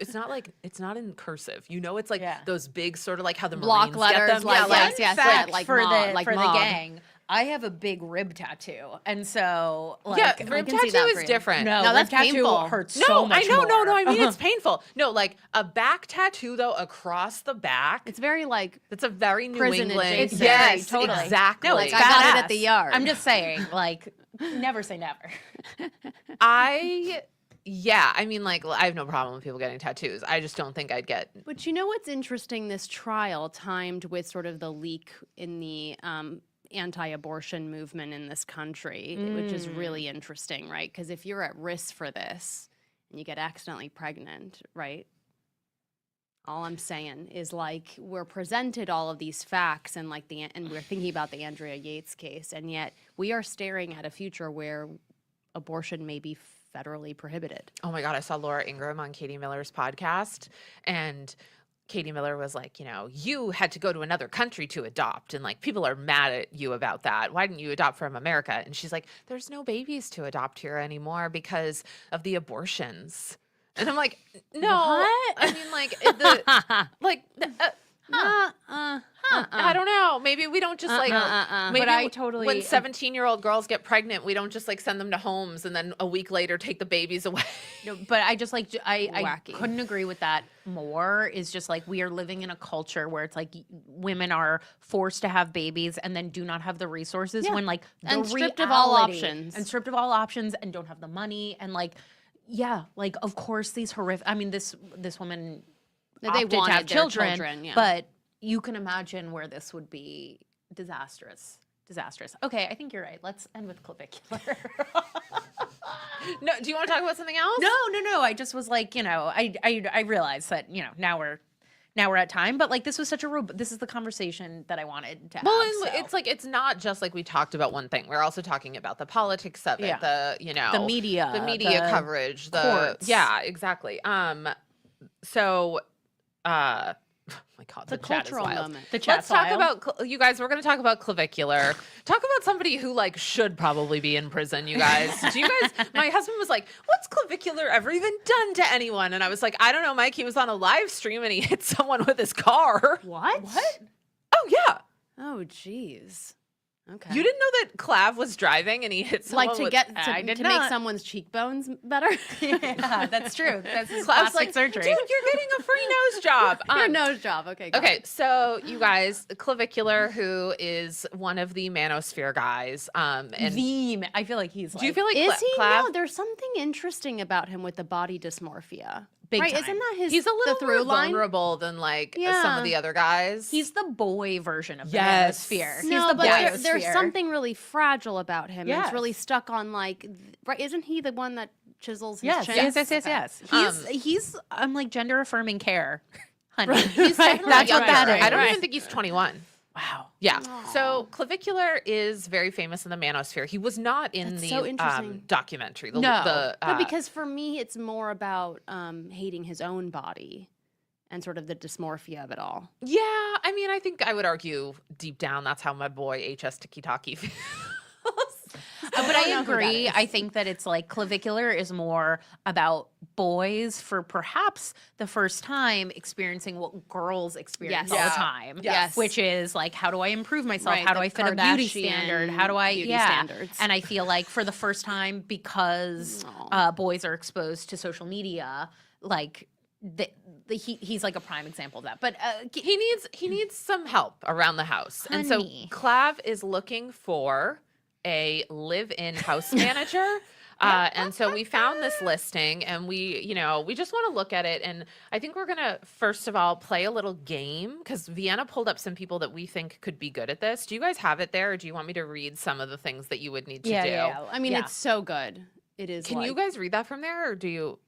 Speaker 1: It's not in cursive. You know it's like those big sort of like how the
Speaker 3: Block
Speaker 1: Marines
Speaker 3: letters,
Speaker 1: get them.
Speaker 3: like,
Speaker 1: yeah, like
Speaker 3: yes,
Speaker 2: Fact,
Speaker 3: like
Speaker 2: for
Speaker 3: mob,
Speaker 2: the
Speaker 3: like
Speaker 2: for
Speaker 3: mob.
Speaker 2: the gang, I have a big rib tattoo, and so like,
Speaker 1: yeah,
Speaker 3: I
Speaker 1: rib
Speaker 3: can see
Speaker 1: tattoo
Speaker 3: that for
Speaker 1: is
Speaker 3: you.
Speaker 1: different.
Speaker 2: no,
Speaker 3: No,
Speaker 2: rib
Speaker 3: that's
Speaker 2: tattoo
Speaker 3: painful.
Speaker 2: hurts
Speaker 1: No,
Speaker 2: so much
Speaker 1: I know,
Speaker 2: more.
Speaker 1: no. I mean, it's painful. No, like a back tattoo though across the back.
Speaker 3: It's very like
Speaker 1: That's a very New
Speaker 3: prison
Speaker 1: England.
Speaker 3: adjacent.
Speaker 1: Yes,
Speaker 2: Totally.
Speaker 1: exactly.
Speaker 2: No, it's
Speaker 3: I got it at
Speaker 2: badass.
Speaker 3: the yard.
Speaker 2: I'm just saying, like, never say never.
Speaker 1: I mean, like, I have no problem with people getting tattoos. I just don't think I'd get.
Speaker 3: But you know what's interesting? This trial timed with sort of the leak in the anti-abortion movement in this country, which is really interesting, right? Because if you're at risk for this and you get accidentally pregnant, right? All I'm saying is like we're presented all of these facts and like and we're thinking about the Andrea Yates case, and yet we are staring at a future where abortion may be federally prohibited.
Speaker 1: Oh my God, I saw Laura Ingraham on Katie Miller's podcast, and Katie Miller was like, you had to go to another country to adopt, and like people are mad at you about that. Why didn't you adopt from America? And she's like, there's no babies to adopt here anymore because of the abortions. And I'm like, no,
Speaker 3: What?
Speaker 1: I mean, like I don't know. Maybe we don't just like. Maybe
Speaker 2: But I totally-
Speaker 1: when 17-year-old girls get pregnant, we don't just like send them to homes and then a week later take the babies away.
Speaker 2: No, but I just like I
Speaker 3: Wacky.
Speaker 2: couldn't agree with that more. Is just like we are living in a culture where it's like women are forced to have babies and then do not have the resources when like the
Speaker 3: And stripped of all
Speaker 2: reality-
Speaker 3: options.
Speaker 2: and stripped of all options and don't have the money and like like of course these horrific. I mean this woman
Speaker 3: They
Speaker 2: opted to
Speaker 3: wanted
Speaker 2: have
Speaker 3: their
Speaker 2: children,
Speaker 3: yeah.
Speaker 2: but you can imagine where this would be disastrous. Okay, I think you're right. Let's end with clavicular.
Speaker 1: No, do you want to talk about something else?
Speaker 2: No. I just was like, I realized that, now we're at time, but like this was such this is the conversation that I wanted to have.
Speaker 1: Well, and
Speaker 2: so.
Speaker 1: it's like it's not just like we talked about one thing. We're also talking about the politics of it,
Speaker 2: Yeah.
Speaker 1: the
Speaker 2: media,
Speaker 1: the coverage,
Speaker 2: courts.
Speaker 1: yeah, exactly. So, oh my God, the chat is
Speaker 3: cultural
Speaker 1: wild.
Speaker 3: moment.
Speaker 2: The chat's
Speaker 1: Let's talk
Speaker 2: wild.
Speaker 1: about you guys. We're going to talk about clavicular. Talk about somebody who like should probably be in prison. You guys, do you guys? My husband was like, "What's clavicular ever even done to anyone?" And I was like, "I don't know, Mike. He was on a live stream and he hit someone with his car."
Speaker 3: What?
Speaker 1: Oh yeah,
Speaker 3: Oh, jeez. Okay.
Speaker 1: you didn't know that Clav was driving and he hit someone
Speaker 3: like to
Speaker 1: with,
Speaker 3: get
Speaker 2: I
Speaker 3: to
Speaker 2: did
Speaker 3: make
Speaker 2: not.
Speaker 3: someone's cheekbones better?
Speaker 2: Yeah, that's true. That's his
Speaker 1: Clav's
Speaker 2: plastic
Speaker 1: like,
Speaker 2: surgery.
Speaker 1: "Dude, you're getting a free nose job."
Speaker 3: Your nose job. Okay. got
Speaker 1: Okay,
Speaker 3: it.
Speaker 1: so you guys, clavicular, who is one of the manosphere guys, and
Speaker 2: I feel like he's.
Speaker 1: do you feel like
Speaker 3: Is he?
Speaker 1: Clav?
Speaker 3: No, there's something interesting about him with the body dysmorphia.
Speaker 2: Big
Speaker 3: right?
Speaker 2: time.
Speaker 3: Isn't that his?
Speaker 1: He's a little
Speaker 3: the through
Speaker 1: more
Speaker 3: line?
Speaker 1: vulnerable than like some
Speaker 3: Yeah.
Speaker 1: of the other guys.
Speaker 2: He's the boy version of the
Speaker 1: Yes.
Speaker 2: manosphere. He's
Speaker 3: No,
Speaker 2: the
Speaker 3: but
Speaker 2: boy
Speaker 3: there's something really fragile about him.
Speaker 2: Yes.
Speaker 3: It's really stuck on like, right? Isn't he the one that chisels his
Speaker 2: Yes,
Speaker 3: chin?
Speaker 2: yes. He's I'm like gender affirming care, honey.
Speaker 1: He's
Speaker 3: Right,
Speaker 1: definitely
Speaker 2: that's what
Speaker 1: younger.
Speaker 2: that is.
Speaker 1: I don't
Speaker 3: Right.
Speaker 1: even think he's 21.
Speaker 2: Wow.
Speaker 1: Yeah. So clavicular is very famous in the manosphere. He was not in
Speaker 3: That's so
Speaker 1: the
Speaker 3: interesting.
Speaker 1: documentary.
Speaker 2: No.
Speaker 3: But because for me, it's more about hating his own body and sort of the dysmorphia of it all.
Speaker 1: yeah, I mean, I think I would argue deep down that's how my boy HS Tiki Taki feels.
Speaker 2: but I
Speaker 3: know who that
Speaker 2: agree.
Speaker 3: is.
Speaker 2: I think that it's like clavicular is more about boys for perhaps the first time experiencing what girls experience
Speaker 3: Yes.
Speaker 2: all the
Speaker 1: Yeah.
Speaker 2: time.
Speaker 3: Yes.
Speaker 2: Which is like, how do I improve myself?
Speaker 3: Right,
Speaker 2: How do
Speaker 3: the
Speaker 2: I fit a beauty
Speaker 3: Kardashian
Speaker 2: standard? How do I,
Speaker 3: beauty
Speaker 2: yeah.
Speaker 3: standards.
Speaker 2: And I feel like for the first time, because
Speaker 3: Aw.
Speaker 2: boys are exposed to social media, like he's like a prime example of that. But
Speaker 1: He needs some help around the house. And so
Speaker 2: Honey.
Speaker 1: Clav is looking for a live-in house manager. And so we found this listing and we just want to look at it. And I think we're going to, first of all, play a little game because Vienna pulled up some people that we think could be good at this. Do you guys have it there or do you want me to read some of the things that you would need to do?
Speaker 3: I mean, it's so good. It is.
Speaker 1: Can you
Speaker 3: like-
Speaker 1: guys read that from there or do you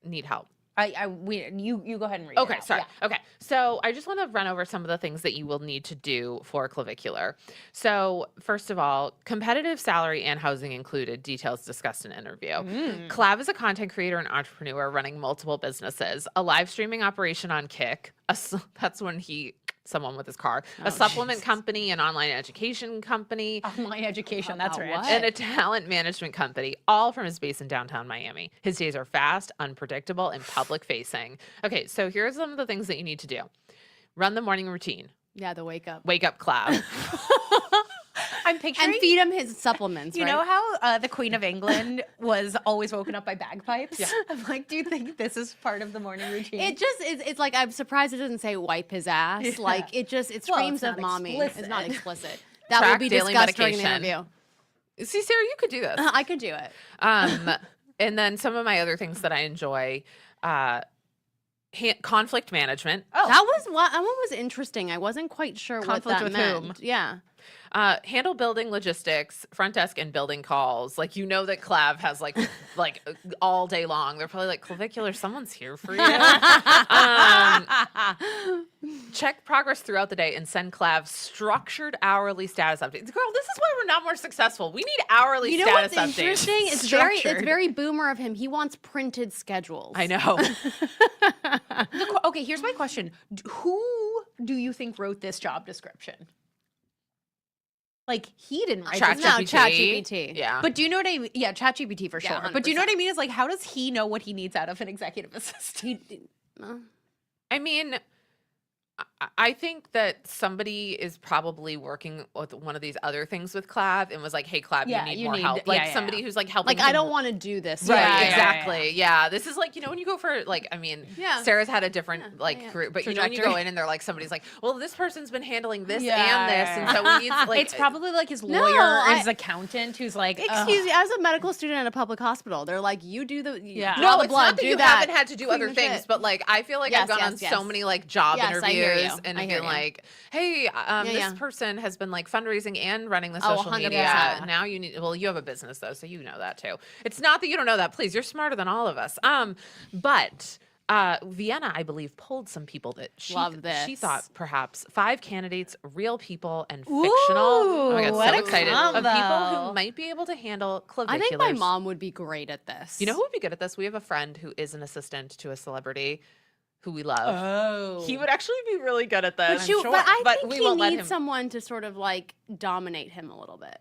Speaker 1: need help?
Speaker 2: You go ahead and read it
Speaker 1: Okay,
Speaker 2: out.
Speaker 1: sorry.
Speaker 2: Yeah.
Speaker 1: Okay, so I just want to run over some of the things that you will need to do for clavicular. So, first of all, competitive salary and housing included, details discussed in interview. Clav is a content creator and entrepreneur running multiple businesses, a live streaming operation on Kick. That's when someone with his car, a supplement company, an online education company,
Speaker 2: Online education, that's
Speaker 3: About
Speaker 2: rich.
Speaker 3: what?
Speaker 1: and a talent management company, all from his base in downtown Miami. His days are fast, unpredictable, and public facing. Okay, so here's some of the things that you need to do. Run the morning routine.
Speaker 3: Yeah, the wake up.
Speaker 1: Wake up, Clav.
Speaker 2: I'm picturing.
Speaker 3: And feed him his supplements.
Speaker 2: You
Speaker 3: right?
Speaker 2: know how the Queen of England was always woken up by bagpipes? Yeah. I'm like, do you think this is part of the morning routine?
Speaker 3: It just is. It's like I'm surprised it doesn't say wipe his ass.
Speaker 2: Yeah.
Speaker 3: Like it
Speaker 2: Well,
Speaker 3: screams
Speaker 2: it's
Speaker 3: of
Speaker 2: not
Speaker 3: mommy. It's not
Speaker 2: explicit.
Speaker 3: explicit. That will
Speaker 1: Track
Speaker 3: be
Speaker 1: daily
Speaker 3: discussed during the
Speaker 1: medication.
Speaker 3: interview.
Speaker 1: See, Sarah, you could do this.
Speaker 3: I could do it.
Speaker 1: And then some of my other things that I enjoy, conflict management.
Speaker 2: Oh.
Speaker 3: That one was interesting. I wasn't quite sure
Speaker 2: Conflict
Speaker 3: what that
Speaker 2: with
Speaker 3: meant.
Speaker 2: whom?
Speaker 3: Yeah.
Speaker 1: Handle building logistics, front desk and building calls. Like, you know that Clav has like all day long. They're probably like, clavicular, someone's here for you. Check progress throughout the day and send Clav structured hourly status updates. Girl, this is why we're not more successtional. We need hourly
Speaker 3: You know
Speaker 1: status
Speaker 3: what's
Speaker 1: updates.
Speaker 3: interesting? It's
Speaker 2: Structured.
Speaker 3: very boomer of him. He wants printed schedules.
Speaker 1: I know.
Speaker 2: Okay, here's my question. Who do you think wrote this job description? Like, he didn't write this job.
Speaker 3: No, ChatGPT.
Speaker 1: Yeah.
Speaker 2: But do you know what I mean? Yeah, ChatGPT for sure.
Speaker 3: Yeah,
Speaker 2: But do you know what I mean? Is like, how does he know what he needs out of an executive assistant?
Speaker 1: I mean, I think that somebody is probably working with one of these other things with Clav and was like, hey, Clav,
Speaker 2: Yeah,
Speaker 1: you need
Speaker 2: you
Speaker 1: more
Speaker 2: need-
Speaker 1: help. Like
Speaker 2: yeah,
Speaker 1: somebody
Speaker 2: yeah.
Speaker 1: who's like helping
Speaker 3: Like I
Speaker 1: him-
Speaker 3: don't want to do this.
Speaker 1: Right,
Speaker 2: Yeah, yeah,
Speaker 1: exactly. Yeah, this is like, when you go for like, I mean,
Speaker 3: Yeah.
Speaker 1: Sarah's had a different
Speaker 3: yeah.
Speaker 1: career, but when you go
Speaker 3: Trajectory.
Speaker 1: in and they're like, somebody's like, well, this person's been handling this
Speaker 2: Yeah,
Speaker 1: and this,
Speaker 2: yeah,
Speaker 1: and so we need like,
Speaker 2: It's probably like his
Speaker 3: No,
Speaker 2: lawyer or
Speaker 3: I-
Speaker 2: his accountant who's like,
Speaker 3: Excuse me, as a medical student at a public hospital, they're like, you do the
Speaker 2: Yeah.
Speaker 3: draw
Speaker 1: no,
Speaker 3: the
Speaker 1: it's
Speaker 3: blood,
Speaker 1: not that
Speaker 3: do
Speaker 1: you
Speaker 3: that.
Speaker 1: haven't had to do
Speaker 3: clean
Speaker 1: other
Speaker 3: your
Speaker 1: things,
Speaker 3: shit.
Speaker 1: but like I feel like
Speaker 3: Yes,
Speaker 1: I've gone on
Speaker 3: yes,
Speaker 1: so
Speaker 3: yes.
Speaker 1: many like job
Speaker 3: Yes, I hear
Speaker 1: interviews
Speaker 3: you.
Speaker 1: and
Speaker 3: I
Speaker 1: have
Speaker 3: hear
Speaker 1: been
Speaker 3: you.
Speaker 1: like, hey, this
Speaker 3: yeah.
Speaker 1: person has been like fundraising and running the
Speaker 3: Oh,
Speaker 1: social
Speaker 3: 100%.
Speaker 1: media. Now you need, well, you have a business though, so you know that too. It's not that you don't know that, please. You're smarter than all of us. But Vienna, I believe, pulled some people that she
Speaker 3: Love
Speaker 1: she
Speaker 3: this.
Speaker 1: thought perhaps 5 candidates, real people and fictional. Oh my god,
Speaker 2: what
Speaker 1: so
Speaker 2: a
Speaker 1: excited of people
Speaker 2: combo.
Speaker 1: who might be able to handle claviculars.
Speaker 3: I think my mom would be great at this.
Speaker 1: You know who would be good at this? We have a friend who is an assistant to a celebrity who we love.
Speaker 2: oh.
Speaker 1: He would actually be really good at this.
Speaker 3: But I
Speaker 1: But
Speaker 3: think
Speaker 1: we
Speaker 3: he
Speaker 1: won't let
Speaker 3: needs
Speaker 1: him.
Speaker 3: someone to sort of like dominate him a little bit.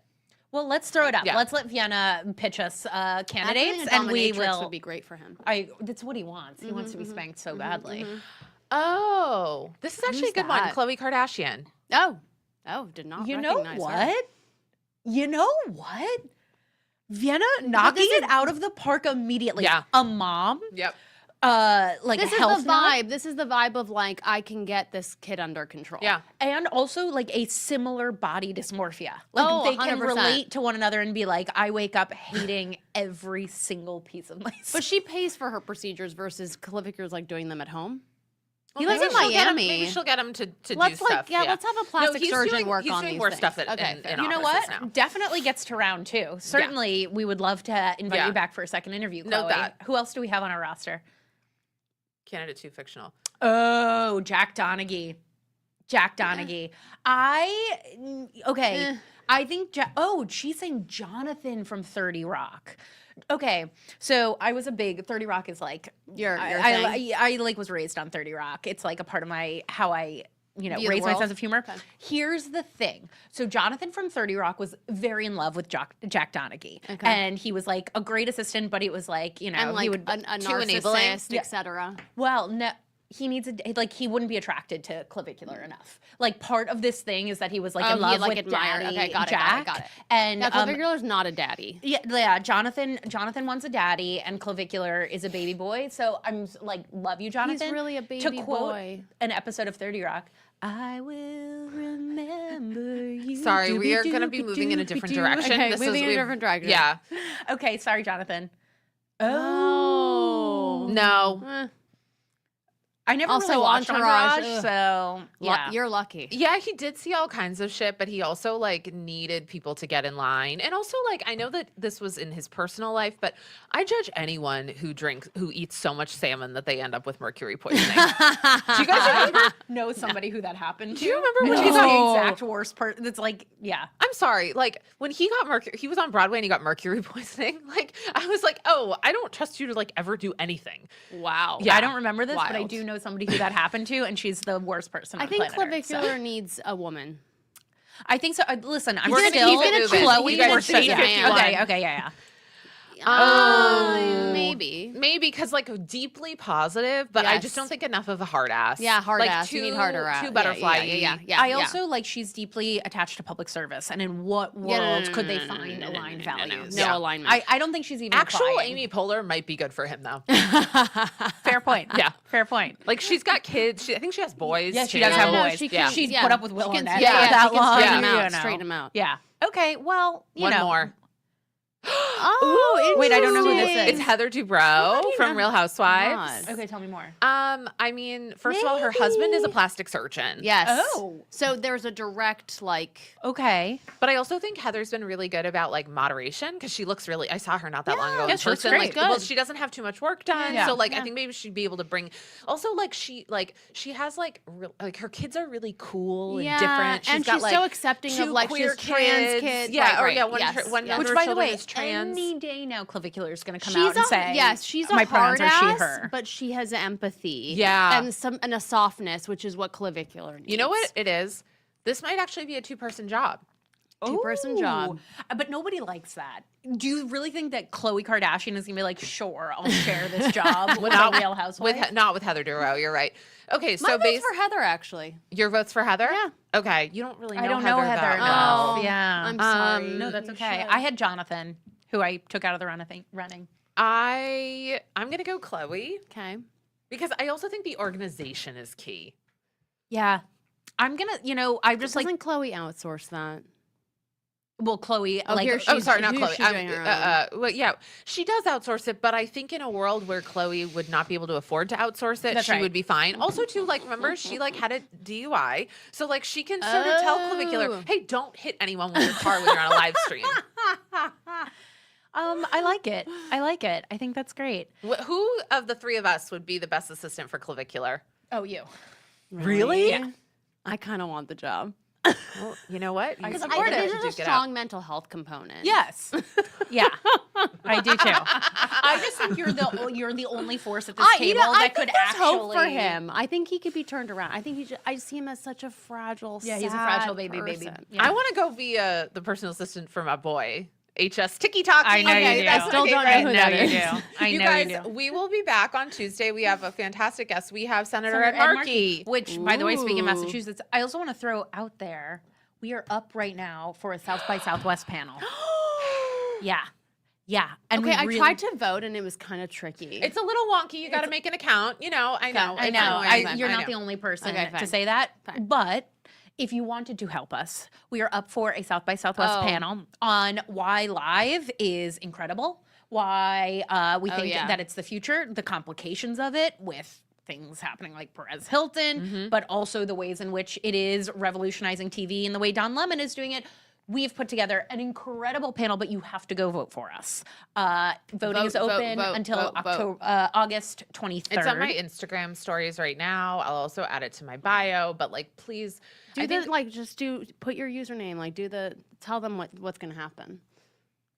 Speaker 2: Well, let's throw it up.
Speaker 1: Yeah.
Speaker 2: Let's let Vienna pitch us
Speaker 3: I
Speaker 2: candidates,
Speaker 3: think a
Speaker 2: and we
Speaker 3: dominatrix
Speaker 2: will.
Speaker 3: would be great for him.
Speaker 2: That's what he wants. He wants to be spanked so badly.
Speaker 1: Oh, this is actually a
Speaker 3: Who's
Speaker 1: good one.
Speaker 3: that?
Speaker 1: Khloe Kardashian.
Speaker 3: Oh, did not.
Speaker 2: You know
Speaker 3: recognize her.
Speaker 2: what? You know what? Vienna knocking it out of the park immediately.
Speaker 1: Yeah.
Speaker 2: A mom,
Speaker 1: Yep.
Speaker 2: like
Speaker 3: This
Speaker 2: a
Speaker 3: is
Speaker 2: health
Speaker 3: the
Speaker 2: nut,
Speaker 3: vibe. This is the vibe of like I can get this kid under control.
Speaker 1: Yeah.
Speaker 2: and also like a similar body dysmorphia. Like
Speaker 3: Oh,
Speaker 2: they can
Speaker 3: 100%.
Speaker 2: relate to one another and be like, I wake up hating every single piece of myself.
Speaker 3: But she pays for her procedures versus clavicular's like doing them at home. He
Speaker 1: Well,
Speaker 3: lives in
Speaker 1: maybe she'll get him-
Speaker 3: Miami.
Speaker 1: Maybe she'll get him to
Speaker 3: Let's
Speaker 1: do
Speaker 3: like
Speaker 1: stuff.
Speaker 3: let's have a plastic
Speaker 1: he's
Speaker 3: surgeon
Speaker 1: doing,
Speaker 3: work
Speaker 1: he's
Speaker 3: on
Speaker 1: doing
Speaker 3: these
Speaker 1: more
Speaker 3: things.
Speaker 1: stuff at,
Speaker 3: Okay,
Speaker 1: in,
Speaker 3: fair.
Speaker 1: in
Speaker 2: you know
Speaker 1: offices
Speaker 2: what?
Speaker 1: now.
Speaker 2: Definitely gets to round 2. Certainly, we would love to invite
Speaker 1: Yeah.
Speaker 2: you back for a second interview, Chloe.
Speaker 1: Note that.
Speaker 2: Who else do we have on our roster?
Speaker 1: Candidate 2 fictional.
Speaker 2: Oh, Jack Donaghy. Jack Donaghy. Okay.
Speaker 3: Eh.
Speaker 2: I think, she's saying Jonathan from 30 Rock. Okay, so I was a big 30 Rock is like
Speaker 3: Your
Speaker 2: I
Speaker 3: thing.
Speaker 2: like was raised on 30 Rock. It's like a part of my how I
Speaker 3: View the
Speaker 2: raise my
Speaker 3: world?
Speaker 2: sense of humor. Here's the thing. So Jonathan from 30 Rock was very in love with Jack Donaghy.
Speaker 3: Okay.
Speaker 2: And he was like a great assistant, but he was like, you know,
Speaker 3: And like
Speaker 2: he would
Speaker 3: a
Speaker 1: enabling?
Speaker 3: narcissist, etc.
Speaker 2: well, no, he needs he wouldn't be attracted to Clavicular enough. Like part of this thing is that he was like in love with
Speaker 3: admired.
Speaker 2: Daddy
Speaker 3: Okay, got
Speaker 2: Jack.
Speaker 3: it.
Speaker 2: And
Speaker 3: Yeah, Clavicular's not a daddy.
Speaker 2: yeah, Jonathan wants a daddy, and Clavicular is a baby boy. So I'm like, love you, Jonathan.
Speaker 3: really a
Speaker 2: To
Speaker 3: baby
Speaker 2: quote
Speaker 3: boy.
Speaker 2: an episode of 30 Rock, I will remember you.
Speaker 1: Sorry, we are going to be moving in a different direction.
Speaker 3: Okay,
Speaker 1: This
Speaker 3: moving in a
Speaker 1: we've-
Speaker 3: different direction.
Speaker 1: Yeah.
Speaker 2: Okay, sorry, Jonathan.
Speaker 3: Oh.
Speaker 1: No.
Speaker 3: Eh.
Speaker 2: I never
Speaker 3: Also,
Speaker 2: really watched
Speaker 3: Entourage,
Speaker 2: Entourage, so yeah.
Speaker 3: You're lucky.
Speaker 1: Yeah, he did see all kinds of shit, but he also like needed people to get in line. And also like I know that this was in his personal life, but I judge anyone who eats so much salmon that they end up with mercury poisoning. Do you guys remember?
Speaker 2: know somebody who that happened to.
Speaker 1: Do you remember when
Speaker 2: She's
Speaker 1: he
Speaker 2: the
Speaker 3: No.
Speaker 2: exact worst person. That's like, yeah.
Speaker 1: I'm sorry. Like when he got mercury, he was on Broadway and he got mercury poisoning. Like I was like, oh, I don't trust you to like ever do anything.
Speaker 3: Wow.
Speaker 1: Yeah.
Speaker 2: I don't remember this, but I
Speaker 3: Wild.
Speaker 2: do know somebody who that happened to, and she's the worst person
Speaker 3: I
Speaker 2: on
Speaker 3: think
Speaker 2: planet Earth, so.
Speaker 3: Clavicular needs a woman.
Speaker 2: I think so. Listen, I'm
Speaker 1: We're gonna
Speaker 2: still
Speaker 1: keep it moving.
Speaker 2: Chloe.
Speaker 1: You guys
Speaker 2: we're
Speaker 1: are saying
Speaker 2: still-
Speaker 1: 51.
Speaker 2: Okay, yeah.
Speaker 3: Maybe.
Speaker 1: Maybe because like deeply positive, but I just
Speaker 3: Yes.
Speaker 1: don't think enough of a hard ass.
Speaker 3: Yeah, hard
Speaker 1: like,
Speaker 3: ass. You need harder ass.
Speaker 1: Too
Speaker 3: Yeah,
Speaker 1: butterfly.
Speaker 3: Yeah.
Speaker 2: I also like she's deeply attached to public service, and in what world could they find aligned values?
Speaker 3: No
Speaker 1: Yeah.
Speaker 3: alignment.
Speaker 2: I don't think she's even
Speaker 1: Actual
Speaker 2: trying.
Speaker 1: Amy Poehler might be good for him though.
Speaker 2: Fair point.
Speaker 1: Yeah.
Speaker 2: fair point.
Speaker 1: Like she's got kids. I think she has boys.
Speaker 2: Yeah, she
Speaker 1: too.
Speaker 2: does have
Speaker 3: no,
Speaker 2: boys.
Speaker 3: she
Speaker 1: Yeah.
Speaker 3: can,
Speaker 2: She'd
Speaker 3: yeah.
Speaker 2: put up with Will
Speaker 3: She can-
Speaker 2: Arnett
Speaker 3: yeah,
Speaker 2: for
Speaker 3: she
Speaker 2: that
Speaker 3: can
Speaker 2: long.
Speaker 3: straighten him
Speaker 2: you
Speaker 3: out.
Speaker 2: know.
Speaker 3: Straighten him out.
Speaker 2: Yeah. Okay. Well, you
Speaker 1: One
Speaker 2: know.
Speaker 1: more.
Speaker 3: Oh,
Speaker 2: Wait, I don't know who this
Speaker 3: interesting.
Speaker 2: is.
Speaker 1: It's Heather Dubrow from Real Housewives.
Speaker 3: God.
Speaker 2: Okay, tell me more.
Speaker 1: I mean, first of all, her husband is a plastic surgeon.
Speaker 3: Yes.
Speaker 2: Oh.
Speaker 3: So there's a direct
Speaker 2: Okay.
Speaker 1: But I also think Heather's been really good about like moderation because she looks really. I saw her not that long ago
Speaker 2: Yeah,
Speaker 1: in
Speaker 2: she looks
Speaker 1: person.
Speaker 2: great.
Speaker 1: Like, well,
Speaker 3: Good.
Speaker 1: she doesn't have too much work done,
Speaker 2: Yeah.
Speaker 1: so like I
Speaker 3: Yeah.
Speaker 1: think maybe she'd be able to bring. Also, like she has like her kids are really cool and different.
Speaker 3: and
Speaker 1: got,
Speaker 3: she's
Speaker 1: like,
Speaker 3: so accepting of
Speaker 1: two
Speaker 3: like
Speaker 1: queer
Speaker 3: she's trans kids.
Speaker 1: Yeah,
Speaker 3: right,
Speaker 1: one
Speaker 3: yes,
Speaker 1: one
Speaker 3: yes.
Speaker 1: member
Speaker 2: Which,
Speaker 1: of
Speaker 2: by the
Speaker 1: children
Speaker 2: way,
Speaker 1: is trans.
Speaker 2: any day now, Clavicular is going to come
Speaker 3: She's
Speaker 2: out and say,
Speaker 3: yes, she's a
Speaker 2: my
Speaker 3: hard
Speaker 2: pronouns are
Speaker 3: ass,
Speaker 2: she, her.
Speaker 3: but she has empathy.
Speaker 1: Yeah.
Speaker 3: and a softness, which is what Clavicular needs.
Speaker 1: You know what it is? This might actually be a two-person job.
Speaker 3: Two-person job.
Speaker 2: But nobody likes that. Do you really think that Khloe Kardashian is going to be like, sure, I'll share this job with a Real Housewife?
Speaker 1: Not with Heather Dubrow. You're right. Okay,
Speaker 3: My
Speaker 1: so
Speaker 3: vote's for Heather, actually.
Speaker 1: your vote's for Heather.
Speaker 3: Yeah.
Speaker 1: Okay, you don't really know.
Speaker 2: I don't know Heather
Speaker 1: that
Speaker 2: enough.
Speaker 1: well.
Speaker 2: Yeah.
Speaker 3: I'm sorry.
Speaker 2: No, that's
Speaker 3: You
Speaker 2: okay.
Speaker 3: should.
Speaker 2: I had Jonathan, who I took out of the running.
Speaker 1: I'm gonna go Chloe
Speaker 3: Okay.
Speaker 1: because I also think the organization is key.
Speaker 2: Yeah. I'm going to, I just
Speaker 3: Doesn't
Speaker 2: like,
Speaker 3: Chloe outsource that?
Speaker 2: well, Chloe,
Speaker 3: Oh,
Speaker 2: like,
Speaker 3: here
Speaker 1: Oh,
Speaker 3: She's-
Speaker 1: sorry, not
Speaker 3: who's
Speaker 1: Chloe.
Speaker 3: she doing her own?
Speaker 1: Well, yeah, she does outsource it, but I think in a world where Chloe would not be able to afford to outsource it,
Speaker 2: That's
Speaker 1: she
Speaker 2: right.
Speaker 1: would be fine. Also, too, like, remember she like had a DUI, so like she can sort of tell Clavicular,
Speaker 3: Oh.
Speaker 1: "Hey, don't hit anyone with your car when you're on a live stream."
Speaker 2: I like it. I think that's great.
Speaker 1: Who of the three of us would be the best assistant for Clavicular?
Speaker 2: Oh, you.
Speaker 1: Really?
Speaker 2: Yeah.
Speaker 3: I kind of want the job.
Speaker 1: Well, you know what?
Speaker 2: I
Speaker 1: You
Speaker 2: support it.
Speaker 3: There's
Speaker 1: should
Speaker 3: a
Speaker 1: duke it out.
Speaker 3: strong mental health component.
Speaker 2: Yes. Yeah. I do too. I just think you're the only force at this table
Speaker 3: I
Speaker 2: that
Speaker 3: think
Speaker 2: could
Speaker 3: there's
Speaker 2: actually
Speaker 3: hope for him. I think he could be turned around. I think I see him as such a fragile,
Speaker 2: Yeah, he's a
Speaker 3: sad
Speaker 2: fragile baby.
Speaker 3: person.
Speaker 2: Yeah.
Speaker 1: I want to go be the personal assistant for my boy. HS Tiki Talkie.
Speaker 2: I know you do.
Speaker 3: I still don't know
Speaker 2: I
Speaker 3: who
Speaker 2: know
Speaker 3: that
Speaker 2: you
Speaker 3: is.
Speaker 2: do. I
Speaker 1: You
Speaker 2: know
Speaker 1: guys,
Speaker 2: you do.
Speaker 1: we will be back on Tuesday. We have a fantastic guest. We have Senator
Speaker 2: Senator
Speaker 1: Ed Markey.
Speaker 2: Which, by the way, speaking of
Speaker 3: Ooh.
Speaker 2: Massachusetts, I also want to throw out there, we are up right now for a South by Southwest panel. Yeah. Yeah. And
Speaker 3: Okay,
Speaker 2: we
Speaker 3: I
Speaker 2: really-
Speaker 3: tried to vote and it was kind of tricky.
Speaker 1: It's a little wonky. You got to make an account. You know, I know.
Speaker 2: I
Speaker 1: It's
Speaker 2: know.
Speaker 1: annoying.
Speaker 2: You're
Speaker 1: I
Speaker 2: not
Speaker 1: know.
Speaker 2: the only person
Speaker 3: Okay,
Speaker 2: to
Speaker 3: fine.
Speaker 2: say that.
Speaker 3: Fine.
Speaker 2: But if you wanted to help us, we are up for a South by Southwest
Speaker 3: Oh.
Speaker 2: panel on why live is incredible, why we think
Speaker 3: yeah.
Speaker 2: that it's the future, the complications of it with things happening like Perez Hilton, but also the ways in which it is revolutionizing TV and the way Don Lemon is doing it. We've put together an incredible panel, but you have to go vote for us. Voting is
Speaker 3: Vote, vote,
Speaker 2: open
Speaker 3: vote,
Speaker 2: until
Speaker 3: vote, vote.
Speaker 2: August 23rd.
Speaker 1: It's on my Instagram stories right now. I'll also add it to my bio. But like, please,
Speaker 3: put your username, tell them what's going to happen.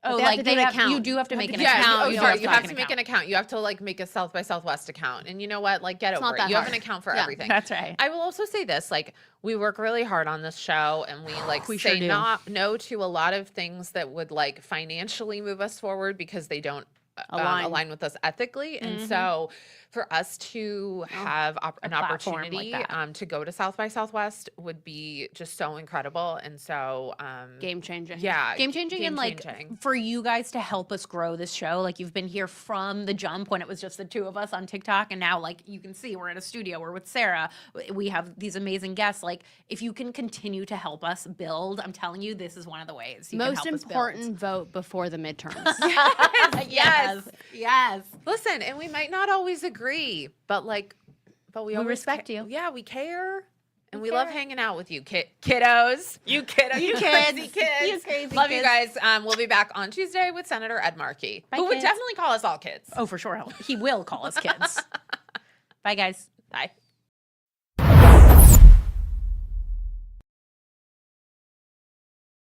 Speaker 2: Oh,
Speaker 3: they have
Speaker 2: like
Speaker 3: to do an account.
Speaker 2: you do have to make an
Speaker 1: Yeah,
Speaker 2: account.
Speaker 1: you have to make an account. You have to like make a South by Southwest account. And you know what? Like get
Speaker 3: It's
Speaker 1: over
Speaker 3: not
Speaker 1: it.
Speaker 3: that
Speaker 1: You have an
Speaker 3: hard.
Speaker 1: account for
Speaker 3: Yeah.
Speaker 1: everything.
Speaker 2: That's right.
Speaker 1: I will also say this, like we work really hard on this show and we like
Speaker 2: We sure
Speaker 1: say
Speaker 2: do.
Speaker 1: no to a lot of things that would like financially move us forward because they don't align with us ethically. And so for us to have an
Speaker 2: platform
Speaker 1: opportunity
Speaker 2: like that.
Speaker 1: to go to South by Southwest would be just so incredible. And so
Speaker 3: Game changing.
Speaker 1: yeah,
Speaker 2: Game changing and like
Speaker 1: game-changing.
Speaker 2: for you guys to help us grow this show. Like you've been here from the jump when it was just the two of us on TikTok, and now like you can see we're in a studio. We're with Sarah. We have these amazing guests. Like if you can continue to help us build, I'm telling you, this is one of the ways. You
Speaker 3: Most
Speaker 2: can help
Speaker 3: important vote before the midterms.
Speaker 2: Us build. Yes.
Speaker 1: Listen, and we might not always agree, but we always
Speaker 2: respect you.
Speaker 1: Yeah, we care. And we love hanging out with you, kiddos. You kiddos. You crazy kids.
Speaker 2: You crazy
Speaker 1: love you
Speaker 2: kids.
Speaker 1: guys. We'll be back on Tuesday with Senator Ed Markey, who would
Speaker 2: kids.
Speaker 1: definitely call us all kids.
Speaker 2: Oh, for sure. He will call us kids. Bye, guys.
Speaker 1: Bye.